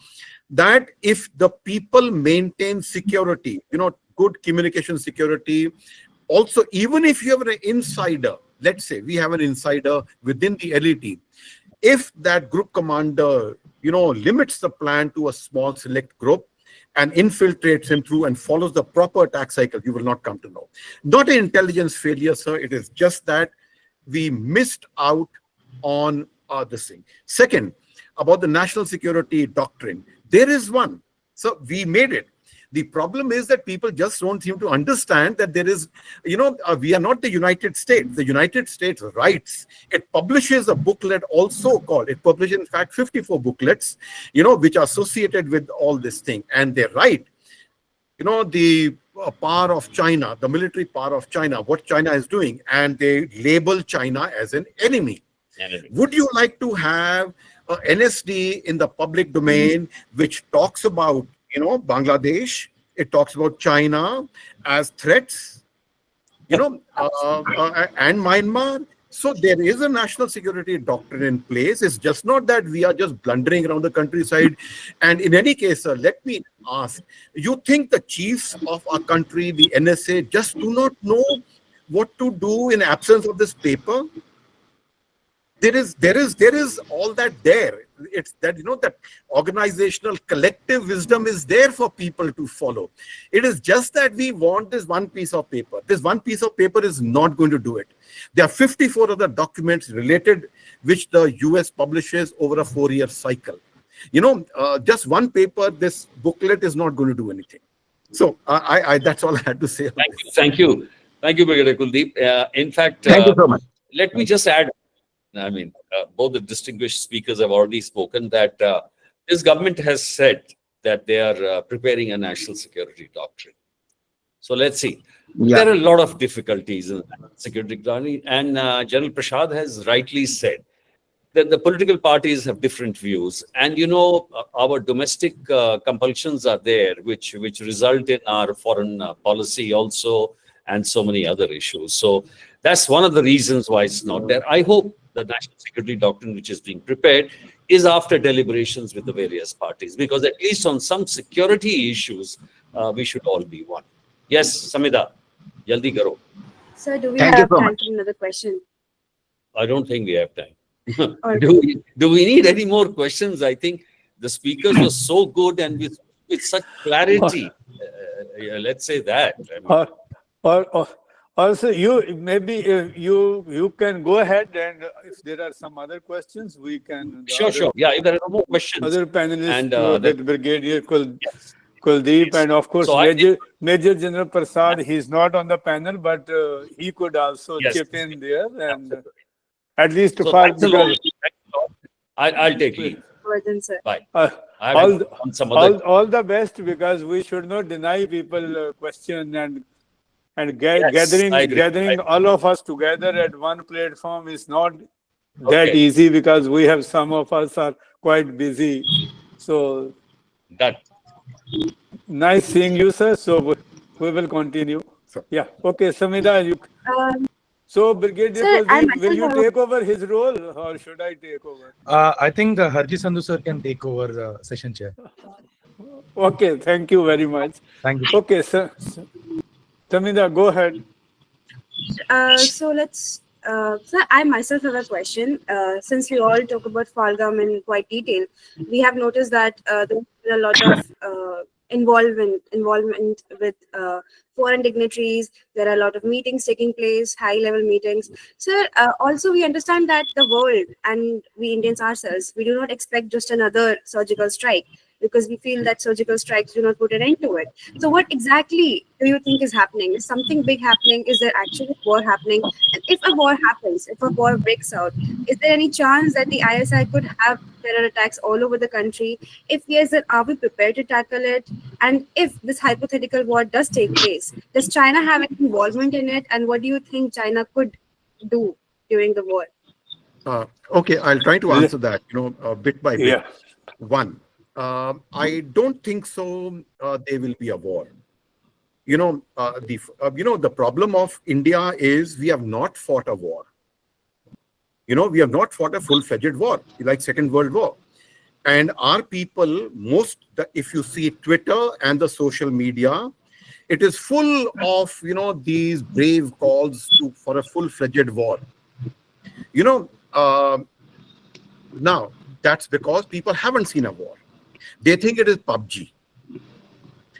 that if the people maintain security, good communication security, also, even if you have an insider, let's say we have an insider within the LET, if that group commander, limits the plan to a small select group and infiltrates him through and follows the proper attack cycle, you will not come to know. Not an intelligence failure, sir. It is just that we missed out on this thing. Second, about the national security doctrine, there is one. So we made it. The problem is that people just don't seem to understand that there is, we are not the United States. The United States writes. It publishes a booklet also called, it publishes in fact 54 booklets, which are associated with all this thing. And they write, the power of China, the military power of China, what China is doing, and they label China as an enemy. Would you like to have NSD in the public domain, which talks about Bangladesh, it talks about China as threats, and Myanmar. So there is a national security doctrine in place. It's just not that we are just blundering around the countryside. And in any case, sir, let me ask, you think the chiefs of our country, the NSA, just do not know what to do in absence of this paper? There is all that there. It's that, that organizational collective wisdom is there for people to follow. It is just that we want this one piece of paper. This one piece of paper is not going to do it. There are 54 other documents related, which the US publishes over a 4-year cycle. Just one paper, this booklet is not going to do anything. So that's all I had to say. Thank you, Brigadier Kuldip. In fact, Thank you so much. Let me just add, both the distinguished speakers have already spoken that this government has said that they are preparing a national security doctrine. So let's see. Yeah. There are a lot of difficulties in security doctrine, and General Prasad has rightly said that the political parties have different views, and our domestic compulsions are there, which result in our foreign policy also, and so many other issues. So that's one of the reasons why it's not there. I hope the national security doctrine, which is being prepared, is after deliberations with the various parties, because at least on some security issues, we should all be one. Yes, Samida, jaldi karo. Sir, do we have time for another question? I don't think we have time. Do we need any more questions? I think the speakers were so good and with such clarity. Let's say that. Also, you can go ahead, and if there are some other questions, we can. Sure. Yeah, if there are no more questions. Other panelists, and Brigadier Kuldip, and of course, Major General Prasad. He's not on the panel, but he could also chip in there, and at least I'll take leave. Sir. Bye. I all, will on some other. all the best, because we should not deny people question, and Yes, I agree. gathering all of us together at one platform is not that Okay. easy, because we have, some of us are quite busy. So That nice seeing you, sir. So we will continue. Sure. Yeah. Okay, Samida, you. So, Brigadier Sir, I Kuldip, will myself you have a- take over his role, or should I take over? I think Harjit Sandhu sir can take over the session chair. Okay, thank you very much. Thank you. Okay, sir. Samida, go ahead. So let's. Sir, I myself have a question. Since we all talk about Falgam in quite detail, we have noticed that there's been a lot of involvement with foreign dignitaries. There are a lot of meetings taking place, high-level meetings. Sir, also we understand that the world and we Indians ourselves, we do not expect just another surgical strike, because we feel that surgical strikes do not put an end to it. So what exactly do you think is happening? Is something big happening? Is there actually war happening? And if a war happens, if a war breaks out, is there any chance that the ISI could have terror attacks all over the country? If yes, then are we prepared to tackle it? And if this hypothetical war does take place, does China have any involvement in it? And what do you think China could do during the war? Okay, I'll try to answer that, bit by bit. Yeah. One, I don't think so. There will be a war. The problem of India is we have not fought a war. We have not fought a full-fledged war, like Second World War. And our people, if you see Twitter and the social media, it is full of, these brave calls for a full-fledged war. Now, that's because people haven't seen a war. They think it is PUBG.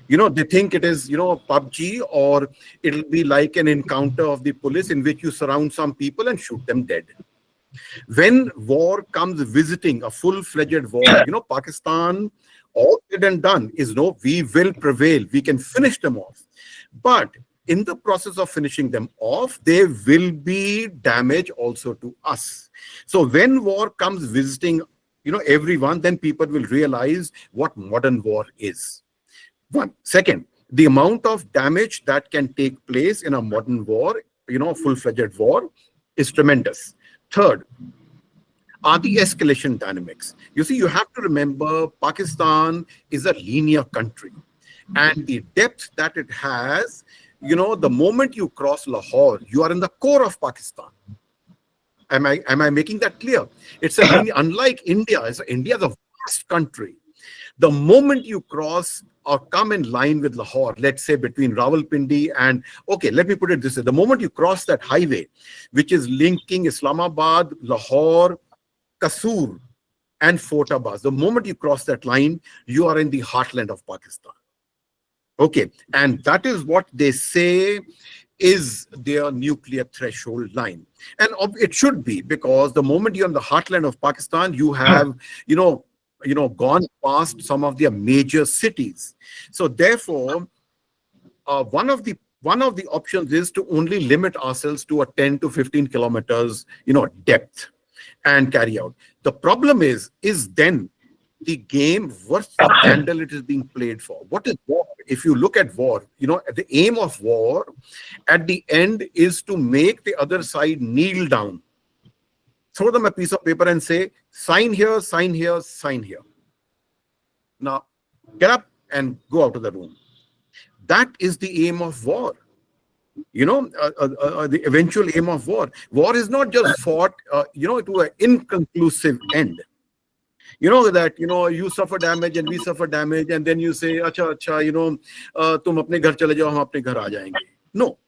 They think it is, PUBG, or it'll be like an encounter of the police in which you surround some people and shoot them dead. When war comes visiting, a full-fledged war, Pakistan, all said and done is, we will prevail. We can finish them off. But in the process of finishing them off, there will be damage also to us. So when war comes visiting, everyone, then people will realize what modern war is. One. Second, the amount of damage that can take place in a modern war, full-fledged war, is tremendous. Third, are the escalation dynamics. You see, you have to remember Pakistan is a linear country. And the depth that it has, the moment you cross Lahore, you are in the core of Pakistan. Am I making that clear? It's a linear, unlike India. India is a vast country. The moment you cross or come in line with Lahore, let's say between Rawalpindi and, okay, let me put it this way. The moment you cross that highway, which is linking Islamabad, Lahore, Kasur, and Fort Abbas, the moment you cross that line, you are in the heartland of Pakistan. Okay, and that is what they say is their nuclear threshold line. And it should be, because the moment you're in the heartland of Pakistan, you have, gone past some of their major cities. So therefore, one of the options is to only limit ourselves to a 10 to 15 kilometers, depth and carry out. The problem is then the game worth the candle it is being played for. What is war? If you look at war, the aim of war at the end is to make the other side kneel down. Throw them a piece of paper and say, sign here, sign here, sign here. Now, get up and go out of the room. That is the aim of war. The eventual aim of war. War is not just fought, to an inconclusive end. That, you suffer damage and we suffer damage, and then you say, acha, tum apne ghar chale jao, hum apne ghar aa jayenge. No.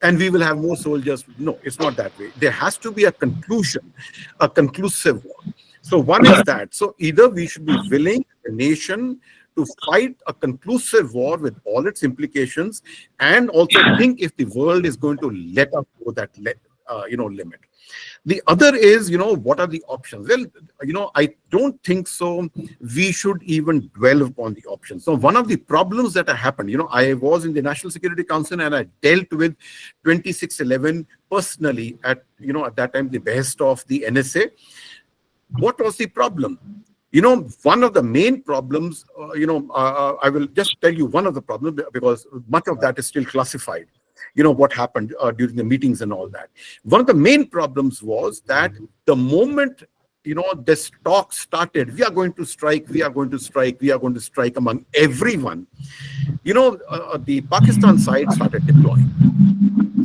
And we will have more soldiers. No, it's not that way. There has to be a conclusion, a conclusive war. So one is that. So either we should be willing, the nation, to fight a conclusive war with all its implications, and also think if the world is going to let us go that limit. The other is, what are the options? Well, I don't think so we should even dwell upon the options. So one of the problems that happened, I was in the National Security Council and I dealt with 2611 personally at that time, the behest of the NSA. What was the problem? One of the main problems, I will just tell you one of the problems because much of that is still classified. What happened during the meetings and all that. One of the main problems was that the moment, this talk started, we are going to strike, we are going to strike, we are going to strike among everyone. The Pakistan side started deploying.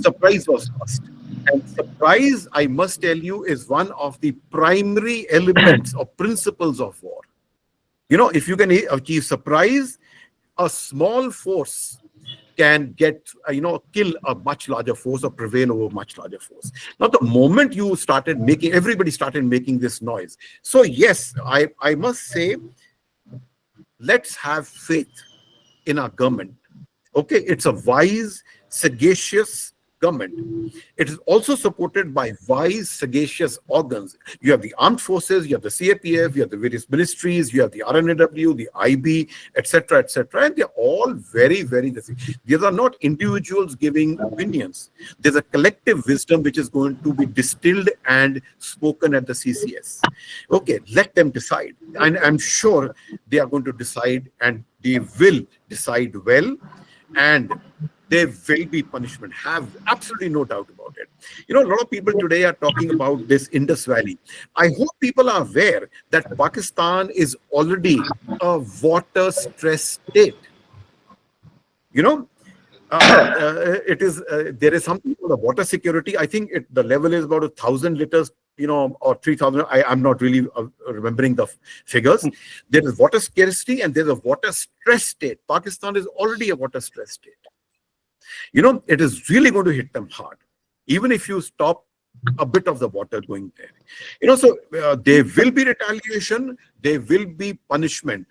Surprise was first. And surprise, I must tell you, is one of the primary elements or principles of war. If you can achieve surprise, a small force can kill a much larger force or prevail over a much larger force. Now, the moment you everybody started making this noise. So yes, I must say, let's have faith in our government. Okay, it's a wise, sagacious government. It is also supported by wise, sagacious organs. You have the armed forces, you have the CAPF, you have the various ministries, you have the RNAW, the IB, etc., and they're all very, very different. These are not individuals giving opinions. There's a collective wisdom which is going to be distilled and spoken at the CCS. Okay, let them decide. And I'm sure they are going to decide, and they will decide well, and there will be punishment. Have absolutely no doubt about it. A lot of people today are talking about this Indus Valley. I hope people are aware that Pakistan is already a water-stressed state. It is. There is something called a water security. I think the level is about 1,000 liters, or 3,000. I'm not really remembering the figures. There is water scarcity and there's a water stress state. Pakistan is already a water stress state. It is really going to hit them hard, even if you stop a bit of the water going there. So there will be retaliation, there will be punishment.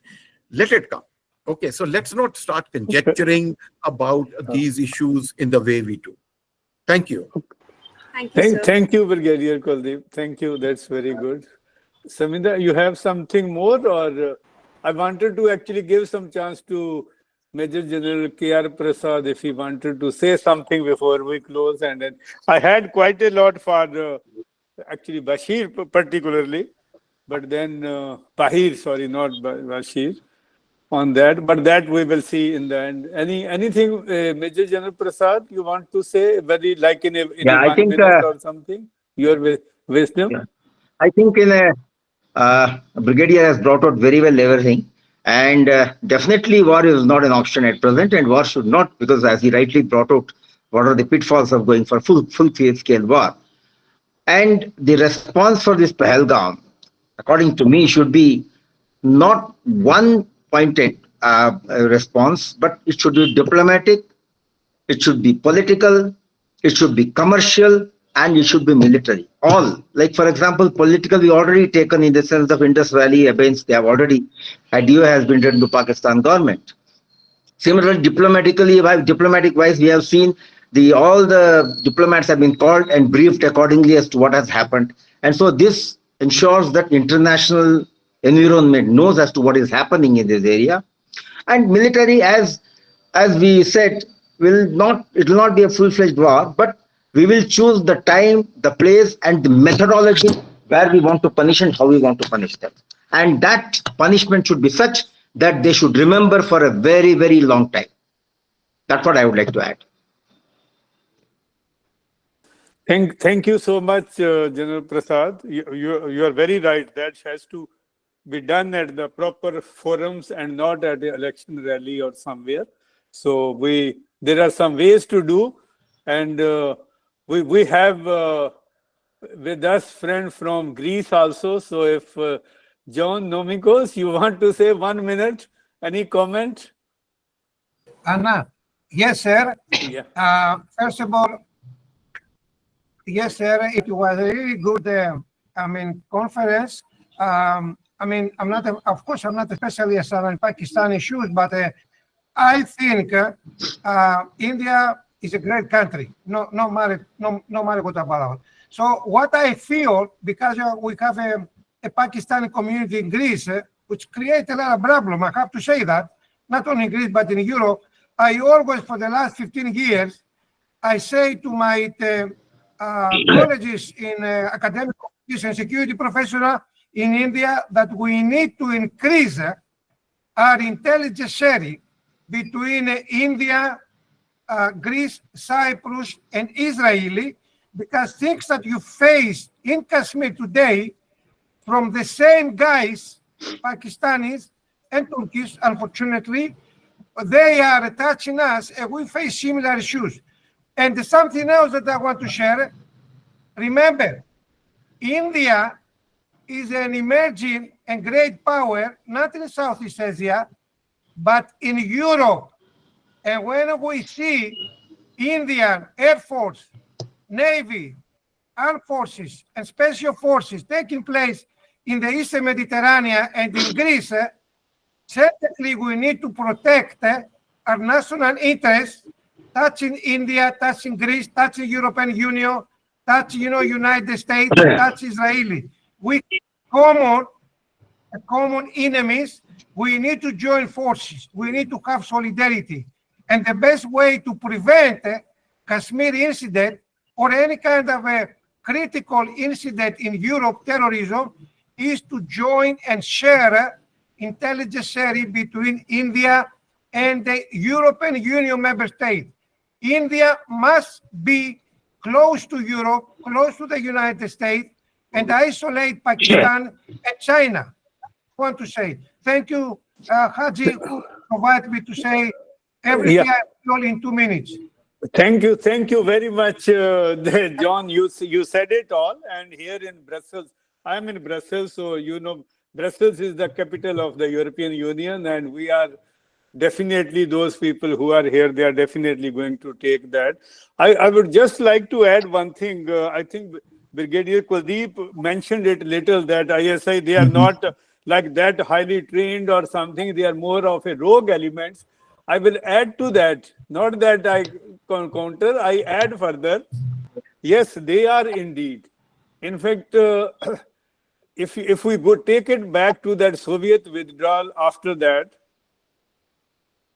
Let it come. Okay, so let's not start conjecturing about these issues in the way we do. Thank you. Thank you, sir. Thank you, Brigadier Kuldip. Thank you. That's very good. Saminda, you have something more, or I wanted to actually give some chance to Major General K.R. Prasad if he wanted to say something before we close. And then I had quite a lot for actually Bashir particularly, but then Baheer, sorry, not Bashir, on that. But that we will see in the end. Anything, Major General Prasad, you want to say, very like in a 1 minute or something? Your wisdom? Yeah. I think Brigadier has brought out very well everything. And definitely war is not an option at present, and war should not, because as he rightly brought out, what are the pitfalls of going for full-scale war. And the response for this Pahalgam, according to me, should be not one-pointed response, but it should be diplomatic, it should be political, it should be commercial, and it should be military. All, like for example, political, we already taken in the sense of Indus Valley events, they have already, idea has been written to Pakistan government. Similarly, diplomatic wise, we have seen all the diplomats have been called and briefed accordingly as to what has happened. And so this ensures that international environment knows as to what is happening in this area. And military, as we said, it will not be a full-fledged war, but we will choose the time, the place, and the methodology where we want to punish and how we want to punish them. And that punishment should be such that they should remember for a very, very long time. That's what I would like to add. Thank you so much, General Prasad. You are very right. That has to be done at the proper forums and not at the election rally or somewhere. So there are some ways to do, and we have with us friend from Greece also. So if John Nomikos, you want to say 1 minute, any comment? Anna, yes, sir. Yeah. First of all, yes, sir, it was a really good, conference. I'm not a specialist on Pakistan issues, but I think India is a great country. No matter what about it. So what I feel, because we have a Pakistani community in Greece, which creates a lot of problem, I have to say that, not only in Greece, but in Europe, I always, for the last 15 years, I say to my colleges in academic and security professional, in India that we need to increase our intelligence sharing between India, Greece, Cyprus, and Israeli, because things that you face in Kashmir today from the same guys, Pakistanis and Turkish, unfortunately, they are touching us and we face similar issues. And something else that I want to share, remember, India is an emerging and great power, not in Southeast Asia, but in Europe. And when we see Indian Air Force, Navy, Armed Forces, and Special Forces taking place in the Eastern Mediterranean and in Greece, certainly we need to protect our national interests, touching India, touching Greece, touching European Union, touching United States, touching Israeli. We common enemies. We need to join forces. We need to have solidarity. And the best way to prevent Kashmir incident or any kind of a critical incident in Europe, terrorism, is to join and share intelligence sharing between India and the European Union member states. India must be close to Europe, close to the United States, and isolate Pakistan and China. I want to say thank you, Harjit, who provided me to say everything I feel in 2 minutes. Thank you very much, John. You said it all. And here in Brussels, I'm in Brussels, so Brussels is the capital of the European Union, and we are definitely those people who are here. They are definitely going to take that. I would just like to add one thing. I think Brigadier Kuldip mentioned it little that ISI, they are not like that highly trained or something. They are more of a rogue elements. I will add to that, not that I counter, I add further. Yes, they are indeed. In fact, if we go take it back to that Soviet withdrawal after that,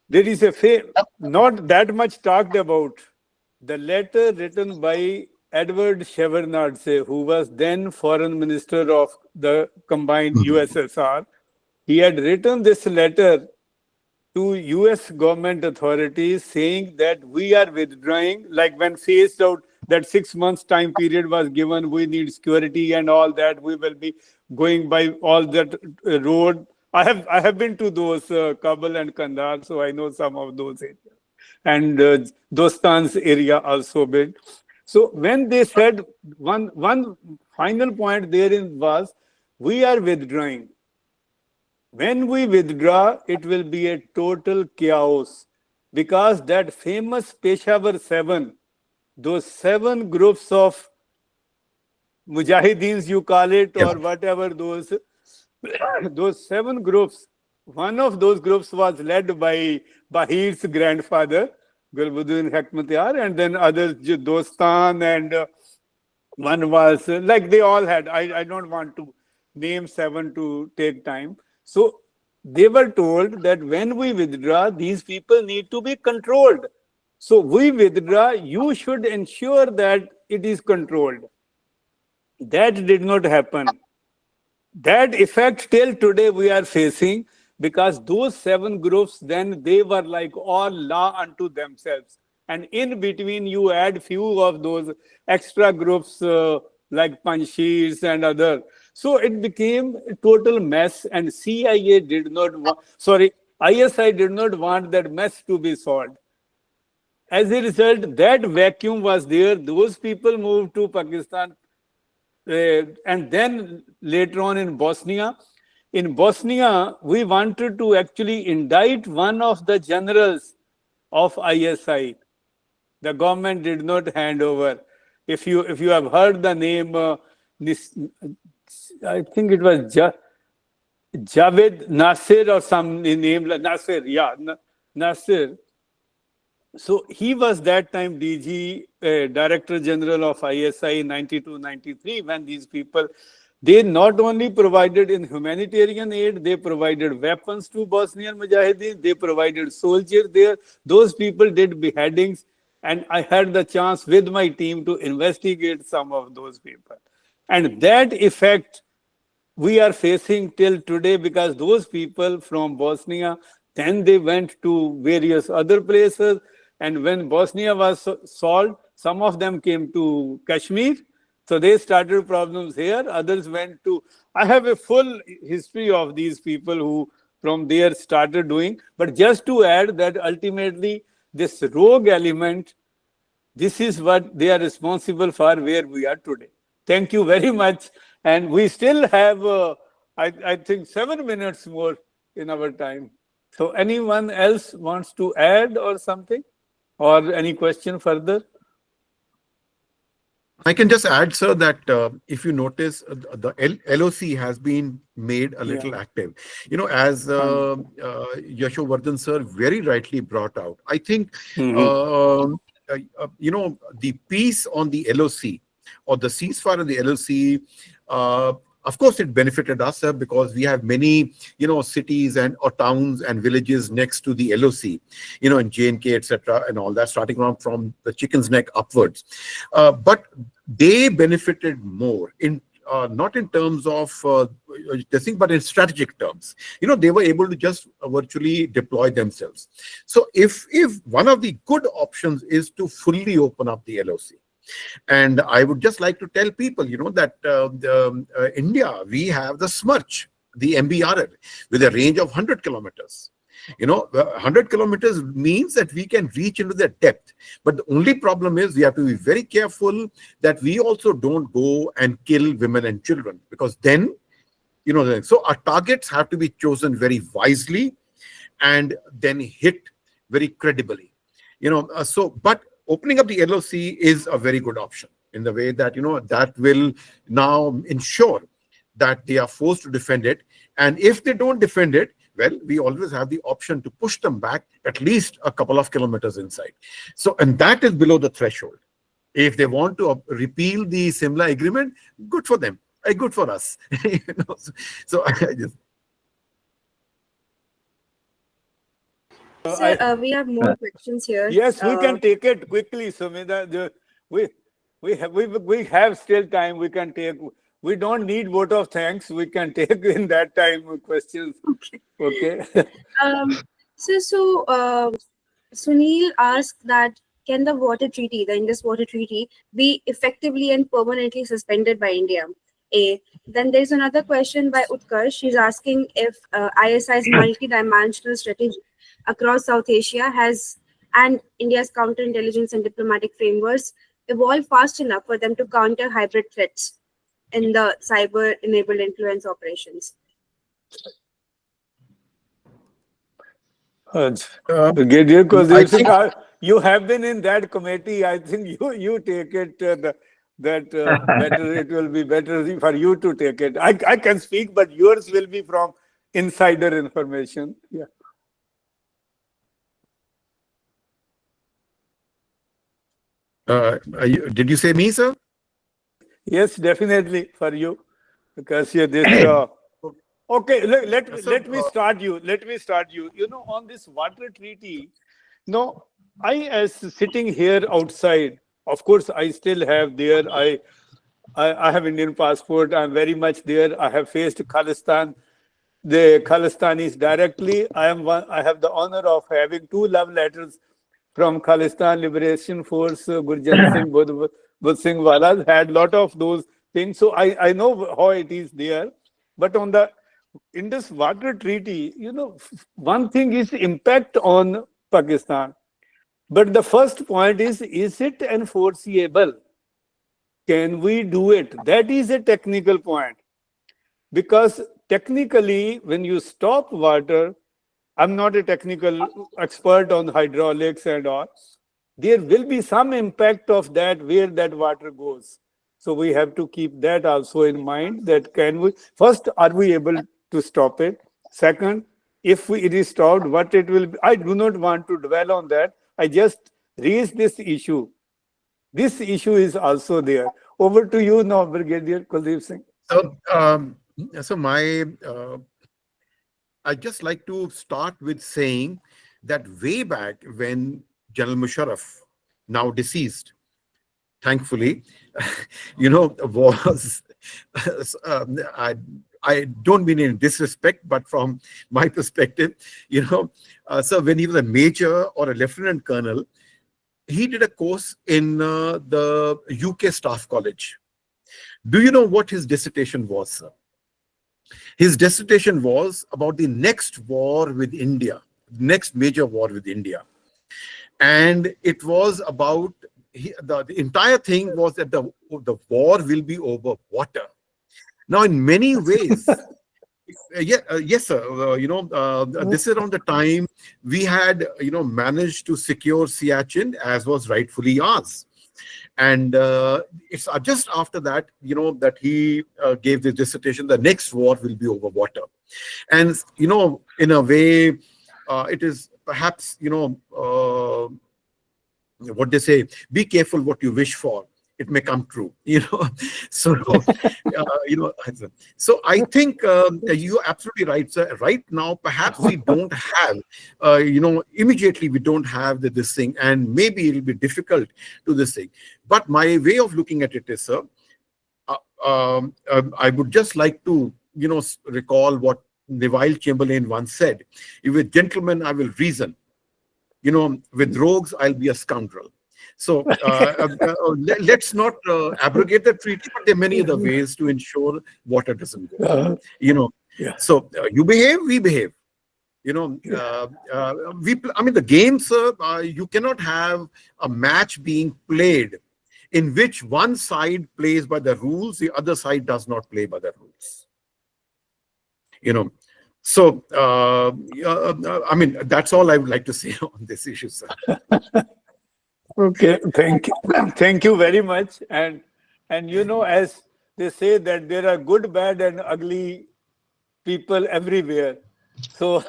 there is a not that much talked about. The letter written by Edward Shevardnadze, who was then foreign minister of the combined USSR, he had written this letter to US government authorities saying that we are withdrawing, like when phased out, that 6 months time period was given, we need security and all that, we will be going by all that road. I have been to those Kabul and Kandahar, so I know some of those areas. And Dostan's area also been. So when they said one final point therein was, we are withdrawing. When we withdraw, it will be a total chaos, because that famous Peshawar 7, those 7 groups of Mujahideens, you call it, or whatever, those 7 groups, one of those groups was led by Baheer's grandfather, Gulbuddin Hekmatyar, and then others, Dostan, and one was, like they all had, I don't want to name 7 to take time. So they were told that when we withdraw, these people need to be controlled. So we withdraw, you should ensure that it is controlled. That did not happen. That effect till today we are facing, because those 7 groups, then they were like all law unto themselves. And in between you add few of those extra groups like Panjshirs and other. So it became a total mess, and CIA did not want, ISI did not want that mess to be solved. As a result, that vacuum was there. Those people moved to Pakistan, and then later on in Bosnia. In Bosnia, we wanted to actually indict one of the generals of ISI. The government did not hand over. If you have heard the name, I think it was Javed Nasir or some name, Nasir, Nasir. So he was that time DG, Director General of ISI in 92-93, when these people, they not only provided in humanitarian aid, they provided weapons to Bosnian Mujahideen, they provided soldiers there. Those people did beheadings, and I had the chance with my team to investigate some of those people. And that effect we are facing till today, because those people from Bosnia, then they went to various other places. And when Bosnia was solved, some of them came to Kashmir. So they started problems here. Others went to, I have a full history of these people who from there started doing. But just to add that ultimately this rogue element, this is what they are responsible for where we are today. Thank you very much. And we still have, I think, 7 minutes more in our time. So anyone else wants to add or something? Or any question further? I can just add, sir, that if you notice, the LOC has been made a little active. You know, as Yashovardhan sir very rightly brought out, I think, you know, the peace on the LOC or the ceasefire on the LOC, of course, it benefited us, sir, because we have many, you know, cities and or towns and villages next to the LOC, you know, in J&K, etc., and all that, starting from the Chicken's Neck upwards. But they benefited more in not in terms of this thing, but in strategic terms. You know, they were able to just virtually deploy themselves. So if one of the good options is to fully open up the LOC, and I would just like to tell people, you know, that India, we have the Smirch, the MBRL, with a range of 100 kilometers. You know, 100 kilometers means that we can reach into the depth. But the only problem is we have to be very careful that we also don't go and kill women and children, because then, you know, so our targets have to be chosen very wisely and then hit very credibly. You know, but opening up the LOC is a very good option in the way that, you know, that will now ensure that they are forced to defend it. And if they don't defend it, well, we always have the option to push them back at least a couple of kilometers inside. So, and that is below the threshold. If they want to repeal the Simla agreement, good for them, good for us. You know, so I just... Sir, we have more questions here. Yes, we can take it quickly, Sumita. We have still time. We can take. We don't need vote of thanks. We can take in that time questions. Okay. So Sunil asked that, can the water treaty, the Indus Water Treaty, be effectively and permanently suspended by India? Then there's another question by Utkarsh. She's asking if ISI's multi-dimensional strategy across South Asia and India's counterintelligence and diplomatic frameworks evolved fast enough for them to counter hybrid threats in the cyber-enabled influence operations. Brigadier Kuldip, you have been in that committee. I think you take it. Better, it will be better for you to take it. I can speak, but yours will be from insider information. Yeah. Did you say me, sir? Yes, definitely for you, because you're this. Okay, let me start you. Let me start you. You know, on this water treaty, no, I as sitting here outside. Of course, I still have there. I have Indian passport. I'm very much there. I have faced Khalistan, the Khalistanis directly. I have the honor of having 2 love letters from Khalistan Liberation Force. Gurjan Singh, Budh Singh Walas had a lot of those things. So I know how it is there. But on the Indus Water Treaty, you know, one thing is impact on Pakistan. But the first point is it enforceable? Can we do it? That is a technical point. Because technically, when you stop water, I'm not a technical expert on hydraulics and all, there will be some impact of that where that water goes. So we have to keep that also in mind, that can we, first, are we able to stop it? Second, if it is stopped, what it will be? I do not want to dwell on that. I just raised this issue. This issue is also there. Over to you now, Brigadier Kuldip Singh. So I'd just like to start with saying that way back when General Musharraf, now deceased, thankfully, you know, was I don't mean in disrespect, but from my perspective, so when he was a major or a lieutenant colonel, he did a course in the UK Staff College. Do you know what his dissertation was, sir? His dissertation was about the next war with India, next major war with India. And it was about, the entire thing was that the war will be over water. Now, in many ways, yes, sir, this is around the time we had, managed to secure Siachen, as was rightfully ours. And it's just after that, that he gave the dissertation, the next war will be over water. And, in a way, it is perhaps, what they say, be careful what you wish for. It may come true, So, so I think you're absolutely right, sir. Right now, perhaps we don't have, immediately we don't have this thing, and maybe it'll be difficult to this thing. But my way of looking at it is, sir, I would just like to, recall what Neville Chamberlain once said: "If with gentlemen I will reason, with rogues I'll be a scoundrel." So let's not abrogate the treaty, but there are many other ways to ensure water doesn't go. So you behave, we behave. I mean, the game, sir, you cannot have a match being played in which one side plays by the rules, the other side does not play by the rules. So, I mean, that's all I would like to say on this issue, sir. Okay, thank you. Thank you very much. And as they say that there are good, bad, and ugly people everywhere. So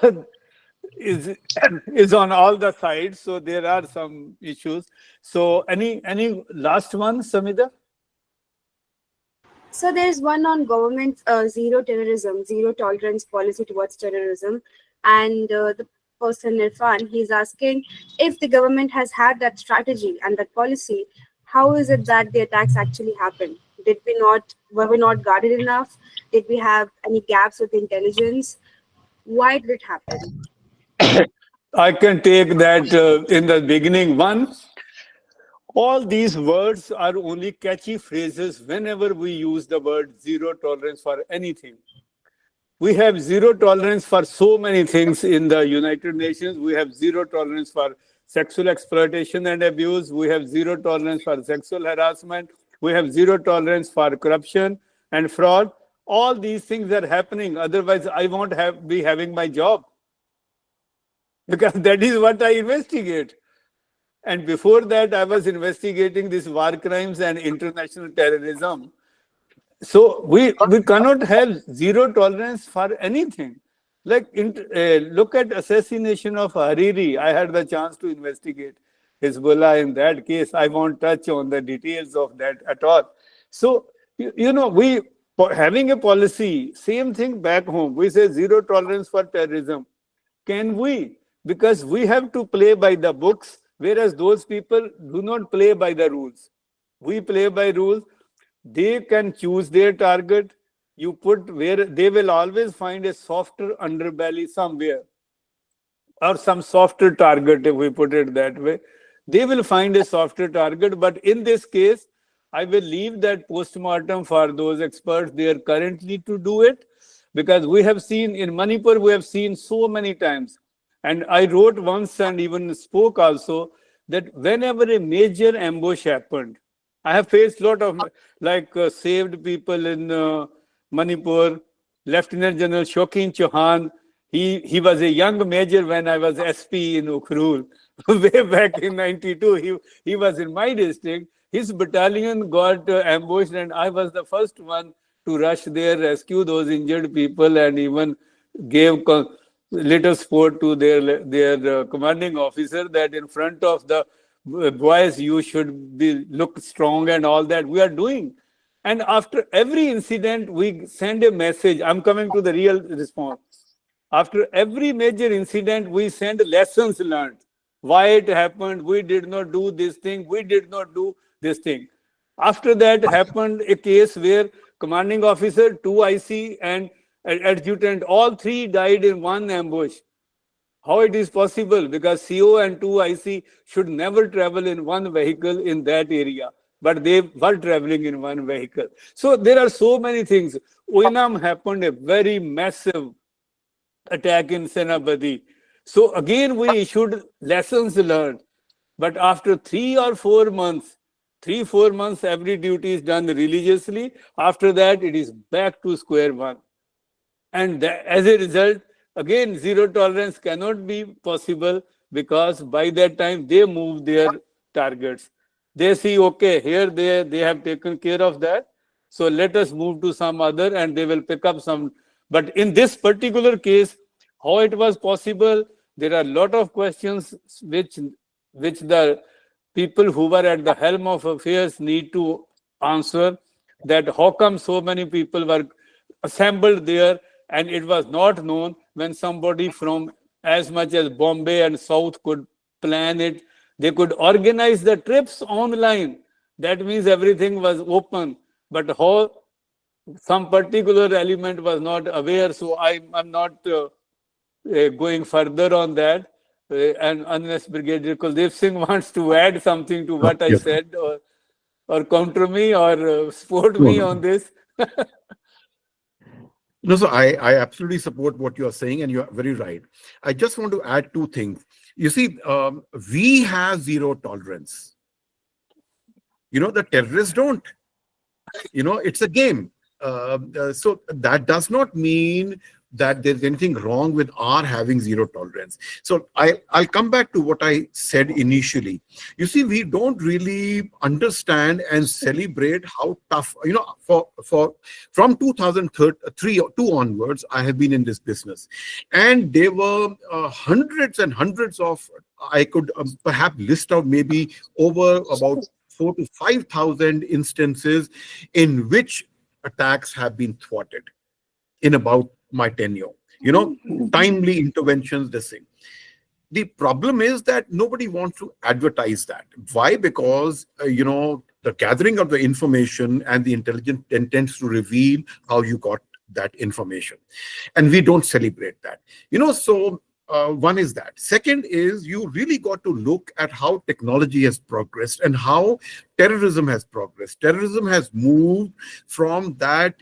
is on all the sides. So there are some issues. So any last one, Samida? So there's one on government zero terrorism, zero tolerance policy towards terrorism. And the person, Irfan, he's asking if the government has had that strategy and that policy, how is it that the attacks actually happened? Were we not guarded enough? Did we have any gaps with intelligence? Why did it happen? I can take that in the beginning. One, all these words are only catchy phrases whenever we use the word zero tolerance for anything. We have zero tolerance for so many things in the United Nations. We have zero tolerance for sexual exploitation and abuse. We have zero tolerance for sexual harassment. We have zero tolerance for corruption and fraud. All these things are happening. Otherwise, I won't be having my job. Because that is what I investigate. And before that, I was investigating these war crimes and international terrorism. So we cannot have zero tolerance for anything. Like look at assassination of Hariri. I had the chance to investigate Hezbollah in that case. I won't touch on the details of that at all. So we having a policy, same thing back home. We say zero tolerance for terrorism. Can we? Because we have to play by the books, whereas those people do not play by the rules. We play by rules. They can choose their target. You put where they will always find a softer underbelly somewhere, or some softer target, if we put it that way. They will find a softer target. But in this case, I will leave that post-mortem for those experts there currently to do it, because we have seen in Manipur, we have seen so many times. And I wrote once and even spoke also that whenever a major ambush happened, I have faced a lot of saved people in Manipur. Lieutenant General Shokin Chauhan, he was a young major when I was SP in Ukhrul. Way back in 92, he was in my district. His battalion got ambushed and I was the first one to rush there, rescue those injured people, and even gave little support to their commanding officer that in front of the boys you should look strong and all that we are doing. And after every incident we send a message. I'm coming to the real response. After every major incident we send lessons learned. Why it happened, we did not do this thing, we did not do this thing. After that happened a case where commanding officer, 2 IC and adjutant, all three died in one ambush. How it is possible? Because CO and 2 IC should never travel in one vehicle in that area, but they were traveling in one vehicle. So there are so many things. Oinam happened a very massive attack in Senabadi. So again, we issued lessons learned. But after 3 or 4 months, 3-4 months, every duty is done religiously. After that, it is back to square one. And as a result, again, zero tolerance cannot be possible because by that time they move their targets. They see, okay, here they have taken care of that. So let us move to some other and they will pick up some. But in this particular case, how it was possible, there are a lot of questions which the people who were at the helm of affairs need to answer, that how come so many people were assembled there and it was not known when somebody from as much as Bombay and South could plan it. They could organize the trips online. That means everything was open. But how some particular element was not aware, so I'm not going further on that. And unless Brigadier Kuldip Singh wants to add something to what I said, or counter me, or support me on this. No, so I absolutely support what you are saying, and you are very right. I just want to add two things. You see, we have zero tolerance. The terrorists don't. It's a game. So that does not mean that there's anything wrong with our having zero tolerance. So I'll come back to what I said initially. You see, we don't really understand and celebrate how tough, from 2003 onwards, I have been in this business. And there were hundreds and hundreds of, I could perhaps list out maybe over about 4,000 to 5,000 instances in which attacks have been thwarted in about my tenure. Timely interventions, this thing. The problem is that nobody wants to advertise that. Why? Because, the gathering of the information and the intelligence tends to reveal how you got that information. And we don't celebrate that. So one is that. Second is you really got to look at how technology has progressed and how terrorism has progressed. Terrorism has moved from that,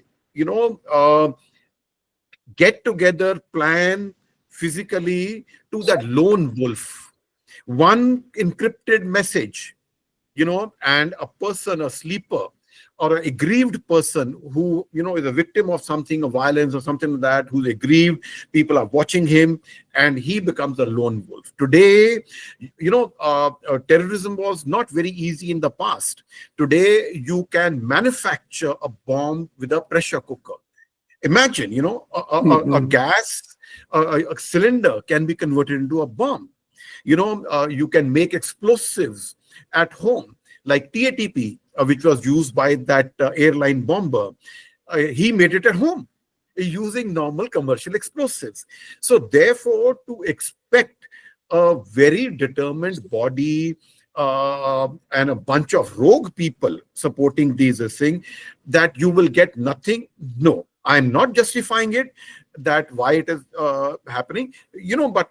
get together, plan physically, to that lone wolf. One encrypted message, and a person, a sleeper, or an aggrieved person who, is a victim of something, of violence or something like that, who's aggrieved, people are watching him, and he becomes a lone wolf. Today, terrorism was not very easy in the past. Today, you can manufacture a bomb with a pressure cooker. Imagine, a gas, a cylinder can be converted into a bomb. You can make explosives at home, like TATP, which was used by that airline bomber. He made it at home using normal commercial explosives. So therefore, to expect a very determined body and a bunch of rogue people supporting these things, that you will get nothing, no. I'm not justifying it, that why it is happening, but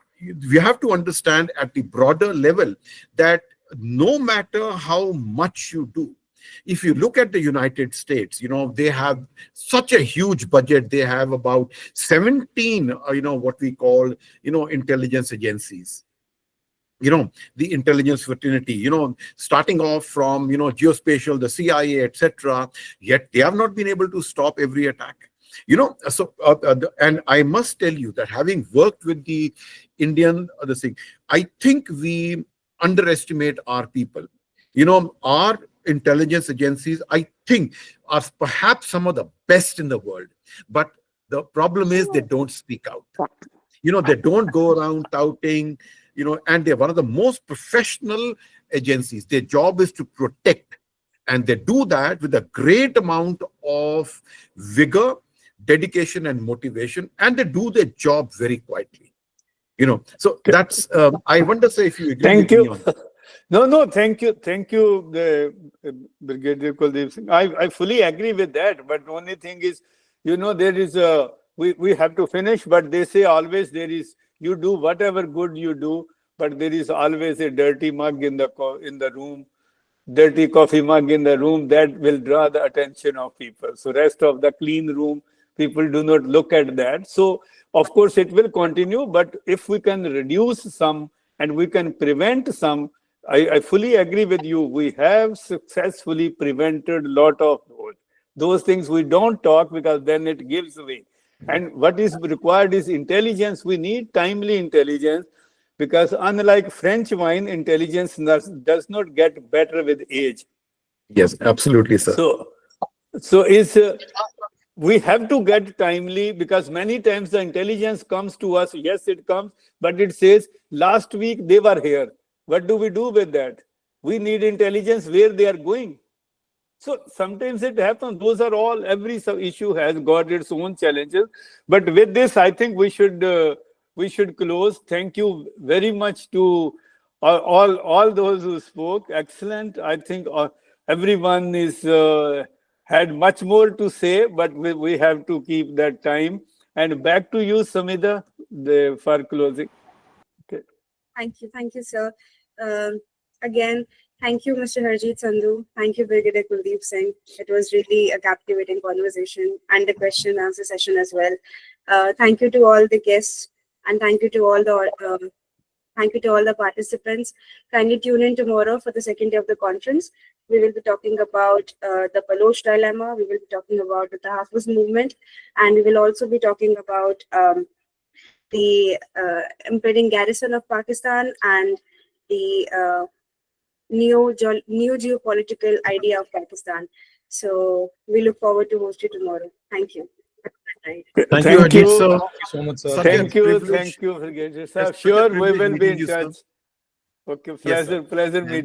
we have to understand at the broader level that no matter how much you do, if you look at the United States, they have such a huge budget. They have about 17, what we call, intelligence agencies. The intelligence fraternity, starting off from, geospatial, the CIA, etc. Yet they have not been able to stop every attack. And I must tell you that having worked with the Indian, I think we underestimate our people. Our intelligence agencies, I think, are perhaps some of the best in the world. But the problem is they don't speak out. They don't go around touting, and they're one of the most professional agencies. Their job is to protect. And they do that with a great amount of vigor, dedication, and motivation. And they do their job very quietly. So that's, I wonder, say, if you agree Thank with you. me on that. No, thank you, Brigadier Kuldip Singh. I fully agree with that. But the only thing is, there is we have to finish, but they say always you do whatever good you do, but there is always a dirty mug in the room, dirty coffee mug in the room that will draw the attention of people. So rest of the clean room, people do not look at that. So of course it will continue, but if we can reduce some and we can prevent some, I fully agree with you. We have successfully prevented a lot of those things. We don't talk because then it gives away. And what is required is intelligence. We need timely intelligence, because unlike French wine, intelligence does not get better with age. Yes, absolutely, sir. So we have to get timely, because many times the intelligence comes to us. Yes, it comes, but it says last week they were here. What do we do with that? We need intelligence where they are going. So sometimes it happens. Those are all, every issue has got its own challenges. But with this, I think we should close. Thank you very much to all those who spoke. Excellent. I think everyone had much more to say, but we have to keep that time. And back to you, Samida, for closing. Okay. Thank you, sir. Again, thank you, Mr. Harjit, Sandhu. Thank you, Brigadier Kuldip Singh. It was really a captivating conversation and a question and answer session as well. Thank you to all the guests, and thank you to all the participants. Kindly tune in tomorrow for the second day of the conference. We will be talking about the Baloch dilemma. We will be talking about the Tahaffuz movement, and we will also be talking about the impending garrison of Pakistan and the new geopolitical idea of Pakistan. So we look forward to host you tomorrow. Thank you. Thank you, Harjit, sir. Thank you so much, sir. Thank you, Brigadier sir. Sure, we will be in touch. Okay, pleasure meeting.